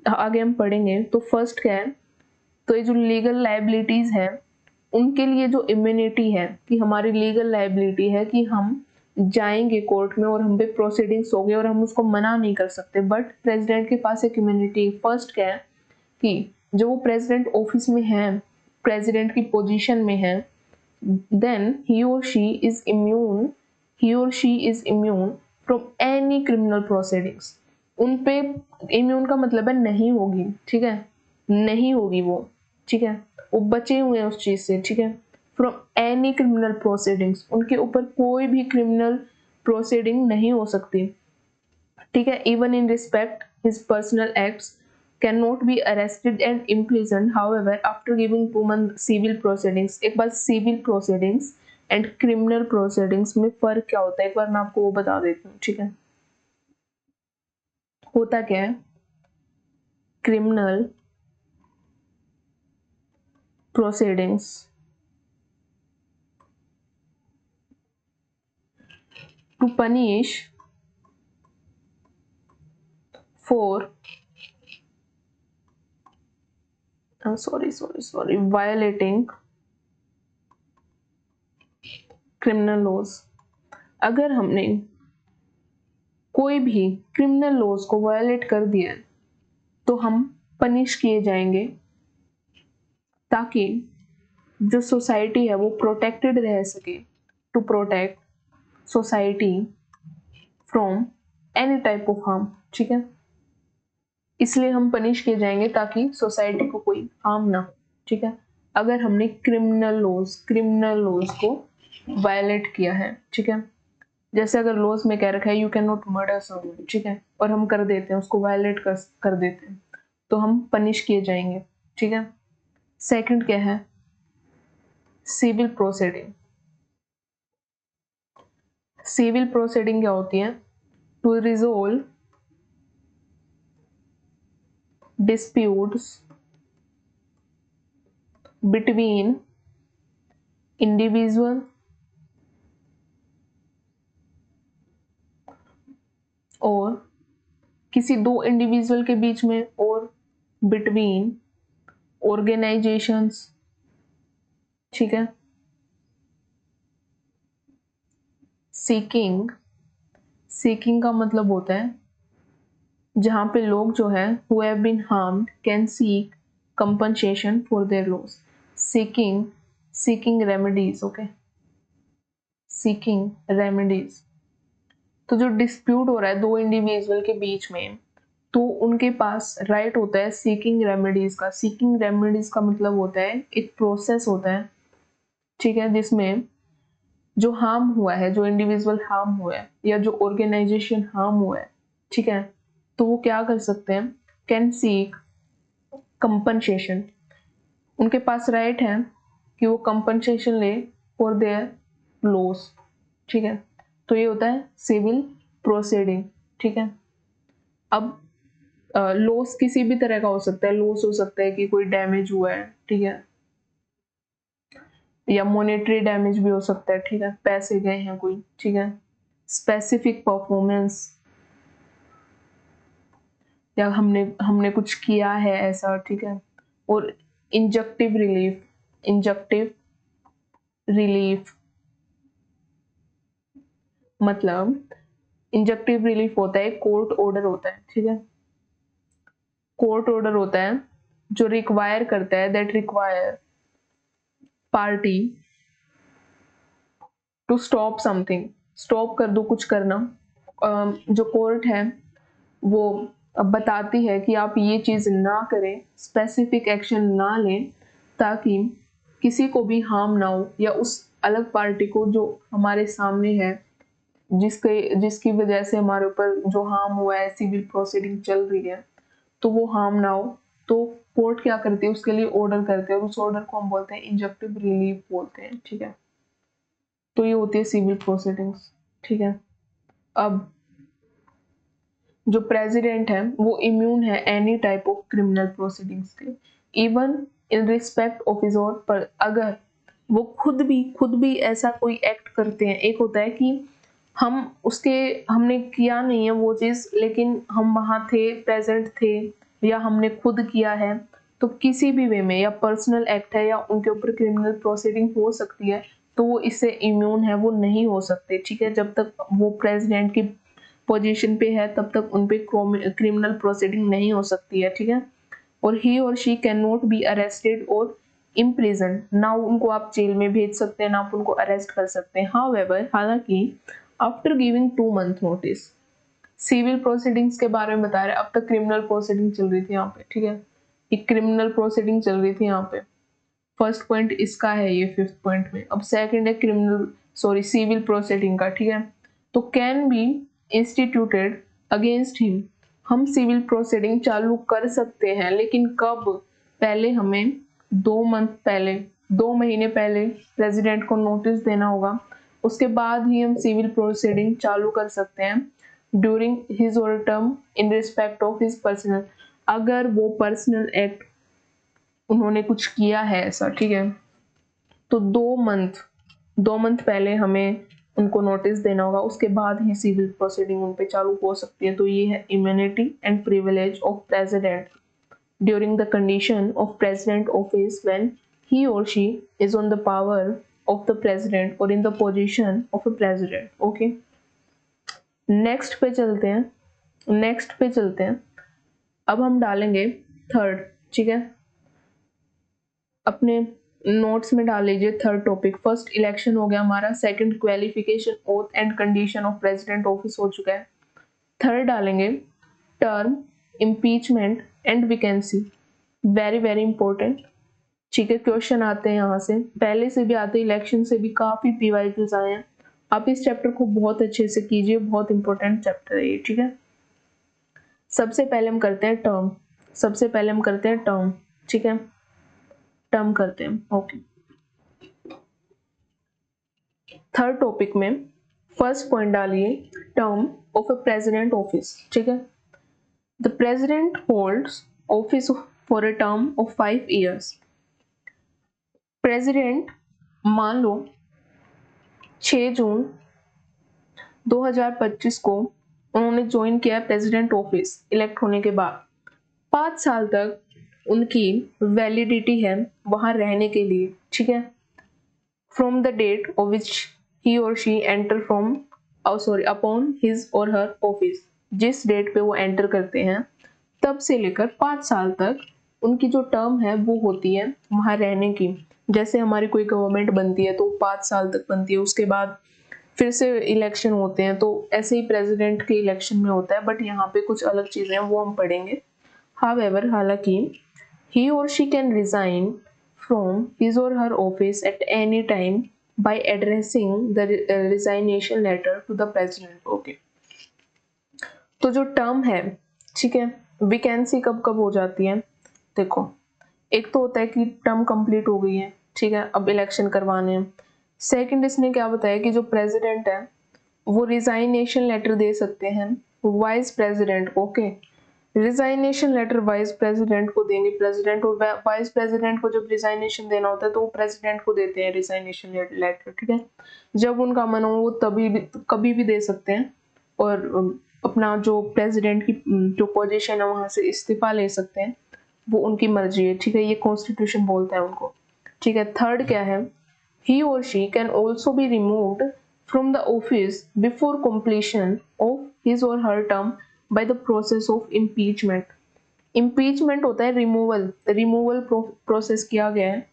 आगे हम पढ़ेंगे तो फर्स्ट क्या है, तो ये जो लीगल लाइबिलिटीज है उनके लिए जो इम्यूनिटी है, कि हमारी लीगल लाइबिलिटी है कि हम जाएंगे कोर्ट में और हम पे प्रोसीडिंग्स होंगे और हम उसको मना नहीं कर सकते। बट प्रेसिडेंट के पास एक इम्यूनिटी, फर्स्ट क्या है कि जो वो प्रेसिडेंट ऑफिस में है, प्रेसिडेंट की पोजीशन में है, then he or she is immune from any criminal proceedings. उन पे इम्यून का मतलब है नहीं होगी, ठीक है, नहीं होगी वो, ठीक है, वो बचे हुए हैं उस चीज से, ठीक है। फ्रॉम एनी क्रिमिनल प्रोसीडिंग्स, उनके ऊपर कोई भी क्रिमिनल प्रोसीडिंग नहीं हो सकती, ठीक है। Even in respect his personal acts can not be arrested and imprison, however after giving 2 month civil proceedings. एक बार civil proceedings and criminal proceedings में फर्क क्या होता है, एक बार मैं आपको वो बता देती हूँ, ठीक है। होता क्या है, criminal proceedings to punish for violating criminal laws। अगर हमने कोई भी क्रिमिनल लॉज को वायलेट कर दिया तो हम पनिश किए जाएंगे, ताकि जो सोसाइटी है वो प्रोटेक्टेड रह सके, to protect society from any type of harm, ठीक है। इसलिए हम पनिश किए जाएंगे ताकि सोसाइटी को कोई हार्म ना हो, ठीक है। अगर हमने क्रिमिनल लॉज को वायलेट किया है, ठीक है, जैसे अगर लॉज में कह रखा है you can not murder someone, ठीक है, और हम कर देते हैं, उसको वायलेट कर देते हैं, तो हम पनिश किए जाएंगे, ठीक है। सेकंड क्या है, सिविल प्रोसीडिंग। सिविल प्रोसीडिंग क्या होती है, to resolve disputes between individual or किसी दो इंडिविजुअल के बीच में और बिटवीन ऑर्गेनाइजेशंस, ठीक है। सीकिंग का मतलब होता है जहां पे लोग जो है who have been harmed can seek compensation for their loss, seeking remedies, okay, seeking remedies। तो जो डिस्प्यूट हो रहा है दो इंडिविजुअल के बीच में, तो उनके पास राइट होता है सीकिंग रेमेडीज का। सीकिंग रेमेडीज का मतलब होता है एक प्रोसेस होता है, ठीक है, जिसमें जो हार्म हुआ है, जो इंडिविजुअल हार्म हुआ है या जो ऑर्गेनाइजेशन हार्म हुआ है, ठीक है, तो वो क्या कर सकते हैं, कैन सीक कंपनसेशन। उनके पास राइट है कि वो कंपनसेशन ले फॉर देयर लॉस, ठीक है। तो ये होता है सिविल प्रोसीडिंग, ठीक है। अब लॉस किसी भी तरह का हो सकता है, लॉस हो सकता है कि कोई डैमेज हुआ है, ठीक है, या मॉनेटरी डैमेज भी हो सकता है, ठीक है, पैसे गए हैं कोई, ठीक है, स्पेसिफिक परफॉर्मेंस, या हमने कुछ किया है ऐसा, ठीक है। और इंजेक्टिव रिलीफ मतलब इंजेक्टिव रिलीफ होता है कोर्ट ऑर्डर होता है, ठीक है। कोर्ट ऑर्डर होता है जो रिक्वायर करता है, that require party to stop something, stop कर दो कुछ करना। जो कोर्ट है वो बताती है कि आप ये चीज ना करें, स्पेसिफिक एक्शन ना लें, ताकि किसी को भी हार्म ना हो, या उस अलग पार्टी को जो हमारे सामने है, जिसकी वजह से हमारे ऊपर जो हार्म हुआ है, सिविल प्रोसीडिंग चल रही है, तो वो हार्म ना हो। तो कोर्ट क्या करती है, उसके लिए ऑर्डर करते हैं, और उस ऑर्डर को हम बोलते हैं इंजेक्टिव रिलीफ बोलते हैं, ठीक है। तो ये होती है सिविल प्रोसीडिंग्स, ठीक है। अब जो प्रेसिडेंट है वो इम्यून है any type of criminal proceedings के, even in respect of his own, पर अगर वो खुद भी ऐसा कोई एक्ट करते हैं। एक होता है कि हमने किया नहीं है वो चीज, लेकिन हम वहां थे, प्रेजेंट थे, या हमने खुद किया है, तो किसी भी वे में, या पर्सनल एक्ट है या उनके ऊपर क्रिमिनल प्रोसीडिंग हो सकती है, तो वो इससे इम्यून है, वो नहीं हो सकते, ठीक है। जब तक वो प्रेसिडेंट की पोजीशन पे है तब तक उन पे क्रिमिनल प्रोसीडिंग नहीं हो सकती है, ठीक है। और ही or she can not be arrested और इम्प्रिजन, ना उनको आप जेल में भेज सकते हैं, ना आप उनको अरेस्ट कर सकते हैं। हाउएवर, हालांकि after giving 2 month notice, civil proceedings के बारे में बता रहे, अब तक क्रिमिनल प्रोसीडिंग चल रही थी यहाँ पे, ठीक है, एक क्रिमिनल प्रोसीडिंग चल रही थी यहाँ पे। फर्स्ट पॉइंट इसका है ये 5th पॉइंट में। अब सेकंड है सिविल प्रोसीडिंग का, ठीक है। तो can be instituted against him, हम सिविल प्रोसीडिंग चालू कर सकते हैं, लेकिन कब, पहले हमें 2 month पहले, 2 महीने पहले प्रेसिडेंट को नोटिस देना होगा, उसके बाद ही हम सिविल प्रोसीडिंग चालू कर सकते हैं ड्यूरिंग हिज और term in respect of his personal, अगर वो पर्सनल एक्ट उन्होंने कुछ किया है ऐसा, ठीक है। तो 2 मंथ पहले हमें उनको नोटिस देना होगा, उसके बाद ही सिविल प्रोसीडिंग उन पे चालू हो सकती है। तो ये है immunity and privilege of president during the condition of president office when he or she is on the power of the president or in the position of a president, okay. Next पे चलते हैं। अब हम डालेंगे third, ठीक है, अपने notes में डाल लीजिए थर्ड टॉपिक। फर्स्ट इलेक्शन हो गया हमारा, second qualification oath and condition of president office हो चुका है। थर्ड डालेंगे term, impeachment and vacancy, very very important, ठीक है। क्वेश्चन आते हैं यहाँ से, पहले से भी आते हैं, इलेक्शन से भी काफी पीवाईक्यूज आए हैं। आप इस चैप्टर को बहुत अच्छे से कीजिए, बहुत इंपॉर्टेंट चैप्टर है ये, ठीक है। सबसे पहले हम करते हैं टर्म, ठीक है, टर्म करते हैं, ओके। थर्ड टॉपिक में फर्स्ट पॉइंट डालिए term of a president office, ठीक है। The president holds office for a term of 5 years। President मान लो 6 जून 2025 को उन्होंने ज्वाइन किया प्रेसिडेंट ऑफिस इलेक्ट होने के बाद, 5 साल तक उनकी वैलिडिटी है वहां रहने के लिए, ठीक है। From the date of which he or she enter from upon his or her office, जिस डेट पे वो एंटर करते हैं तब से लेकर 5 साल तक उनकी जो टर्म है वो होती है वहां रहने की। जैसे हमारी कोई गवर्नमेंट बनती है तो 5 साल तक बनती है, उसके बाद फिर से इलेक्शन होते हैं, तो ऐसे ही प्रेसिडेंट के इलेक्शन में होता है, बट यहाँ पे कुछ अलग चीजें हैं वो हम पढ़ेंगे। हावेवर, हालांकि he or she can resign from his or her office at any time by addressing the resignation letter to the president. Okay. तो जो टर्म है, ठीक है, वैकेंसी कब कब हो जाती है, देखो एक तो होता है कि टर्म कंप्लीट हो गई है, ठीक है, अब इलेक्शन करवाने हैं। सेकंड इसने क्या बताया कि जो प्रेसिडेंट है वो रिजाइनेशन लेटर दे सकते हैं vice president. Okay, resignation letter vice president को देंगे। प्रेसिडेंट और वाइस प्रेसिडेंट को जब रिजाइनेशन देना होता है तो वो प्रेसिडेंट को देते हैं रिजाइनेशन लेटर, ठीक है। जब उनका मन हो वो तभी भी कभी भी दे सकते हैं, और अपना जो प्रेसिडेंट की जो पोजीशन है वहां से इस्तीफा ले सकते हैं, वो उनकी मर्जी है, ठीक है। ये कॉन्स्टिट्यूशन बोलता है उनको, ठीक है। थर्ड क्या है, he or she can also be removed from the office before completion of his or her term by the process of impeachment. impeachment होता है रिमूवल, रिमूवल प्रोसेस किया गया है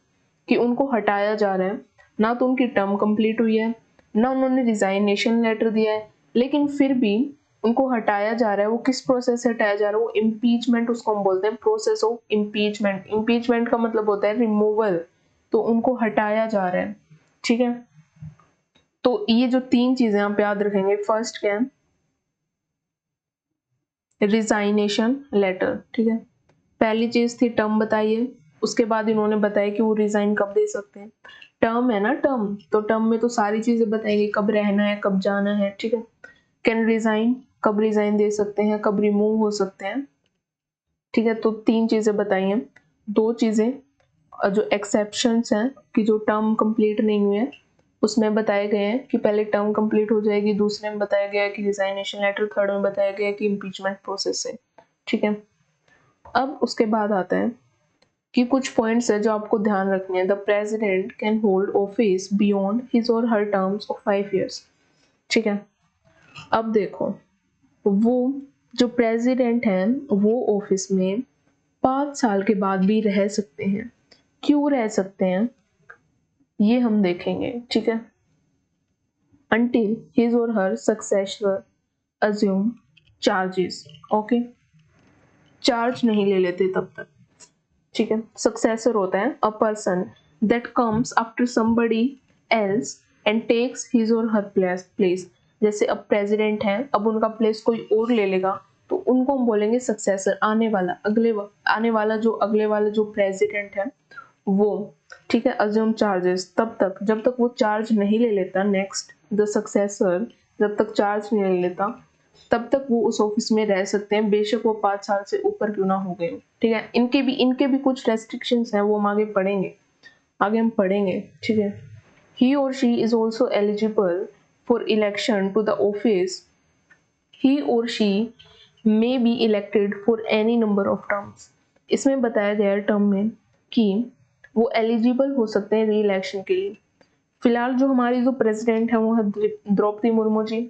कि उनको हटाया जा रहा है, ना तो उनकी टर्म कंप्लीट हुई है ना उन्होंने रिजाइनेशन लेटर दिया है, लेकिन फिर भी उनको हटाया जा रहा है। वो किस प्रोसेस से हटाया जा रहा है, वो इम्पीचमेंट, उसको हम बोलते हैं प्रोसेस ऑफ इम्पीचमेंट। इम्पीचमेंट का मतलब होता है रिमूवल, तो उनको हटाया जा रहा है, ठीक है। तो ये जो 3 चीजें आप याद रखेंगे, फर्स्ट क्या है, रिजाइनेशन लेटर, ठीक है। पहली चीज थी टर्म बताइए, उसके बाद इन्होंने बताया कि वो रिजाइन कब दे सकते हैं। टर्म है ना, टर्म, तो टर्म में तो सारी चीजें बताएंगे, कब रहना है कब जाना है, ठीक है। कैन रिजाइन, कब रिजाइन दे सकते हैं, कब रिमूव हो सकते हैं, ठीक है। तो 3 चीजें बताई हैं। 2 चीजें जो एक्सेप्शंस हैं कि जो टर्म कंप्लीट नहीं हुए हैं उसमें बताए गए हैं कि पहले टर्म कंप्लीट हो जाएगी, दूसरे में बताया गया है कि रिजाइनेशन लेटर, थर्ड में बताया गया है कि इम्पीचमेंट प्रोसेस है, ठीक है। अब उसके बाद आता है कि कुछ पॉइंट्स है जो आपको ध्यान रखने हैं। The president can hold office beyond his or her terms of 5 years, ठीक है। अब देखो, वो जो प्रेसिडेंट हैं वो ऑफिस में 5 साल के बाद भी रह सकते हैं। क्यों रह सकते हैं ये हम देखेंगे, ठीक है। until his or her successor assume charges, okay, charge नहीं ले लेते तब तक, ठीक है। सक्सेसर होता है a person that comes after somebody else and takes his or her place. जैसे अब प्रेसिडेंट है, अब उनका प्लेस कोई और ले लेगा तो उनको हम बोलेंगे सक्सेसर, आने वाला, आने वाला जो प्रेसिडेंट है वो, ठीक है। अज्यूम चार्जेस तब तक जब तक वो चार्ज नहीं ले लेता, नेक्स्ट द सक्सेसर जब तक चार्ज नहीं ले लेता तब तक वो उस ऑफिस में रह सकते हैं, बेशक वो 5 साल से ऊपर क्यों ना हो गए, ठीक है। इनके भी कुछ रेस्ट्रिक्शंस हैं, वो हम आगे हम पढ़ेंगे, ठीक है। He or she is also eligible for election to the office, he or she may be elected for any number of terms. इसमें बताया गया है टर्म में कि वो एलिजिबल हो सकते हैं री इलेक्शन के लिए। फिलहाल जो हमारी जो प्रेसिडेंट है वो है द्रौपदी मुर्मू जी,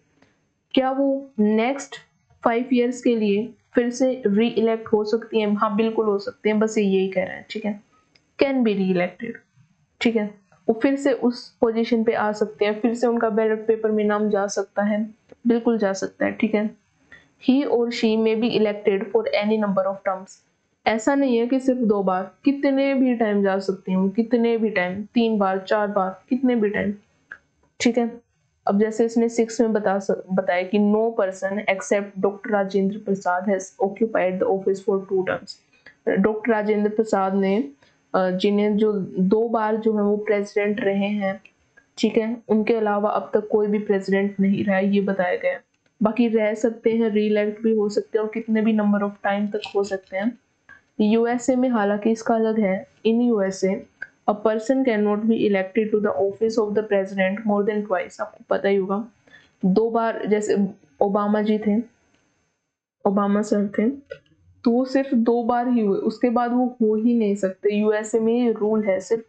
क्या वो नेक्स्ट 5 years के लिए फिर से री इलेक्ट हो सकती हैं? हाँ बिल्कुल हो सकते हैं, बस यही कह रहे हैं, ठीक है। कैन बी री इलेक्टेड, ठीक है। वो फिर से उस पोजीशन पे आ सकते हैं, फिर से उनका बैलेट पेपर में नाम जा सकता है, बिल्कुल जा सकता है, ठीक है। He or she may be elected for any number of terms. ऐसा नहीं है कि सिर्फ 2 बार, कितने भी टाइम जा सकती हूँ, कितने भी टाइम, 3 बार 4 बार, कितने भी टाइम, ठीक है। अब जैसे इसने 6 में बताया कि no person except doctor Rajendra Prasad has occupied the office for 2 terms। Doctor Rajendra Prasad ने जिन्हें जो 2 बार जो है वो प्रेसिडेंट रहे हैं, ठीक है, उनके अलावा अब तक कोई भी प्रेसिडेंट नहीं रहा है, ये बताया गया। बाकी रह सकते हैं, री इलेक्ट भी हो सकते हैं और कितने भी नंबर ऑफ टाइम तक हो सकते हैं। यूएसए में हालांकि इसका अलग है। In USA a person can not be elected to the office of the president more than twice. आपको पता ही होगा, 2 बार, जैसे ओबामा जी थे ओबामा सर थे, तो वो सिर्फ 2 बार ही हुए, उसके बाद वो हो ही नहीं सकते। यूएसए में ये रूल है, सिर्फ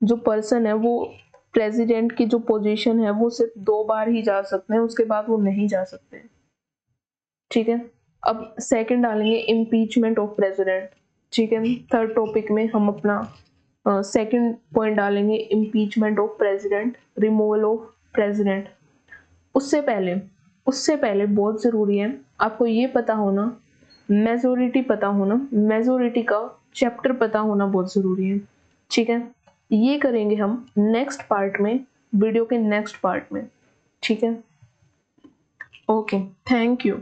जो पर्सन है वो प्रेसिडेंट की जो पोजीशन है वो सिर्फ 2 बार ही जा सकते हैं, उसके बाद वो नहीं जा सकते। ठीक है, अब सेकंड डालेंगे इम्पीचमेंट ऑफ प्रेसिडेंट। ठीक है, थर्ड टॉपिक में हम अपना सेकंड पॉइंट डालेंगे impeachment of president, removal of president. उससे पहले बहुत ज़रूरी है आपको ये पता होना, मेजोरिटी का चैप्टर पता होना बहुत ज़रूरी है। ठीक है, ये करेंगे हम नेक्स्ट पार्ट में, वीडियो के नेक्स्ट पार्ट में। ठीक है, ओके, थैंक यू।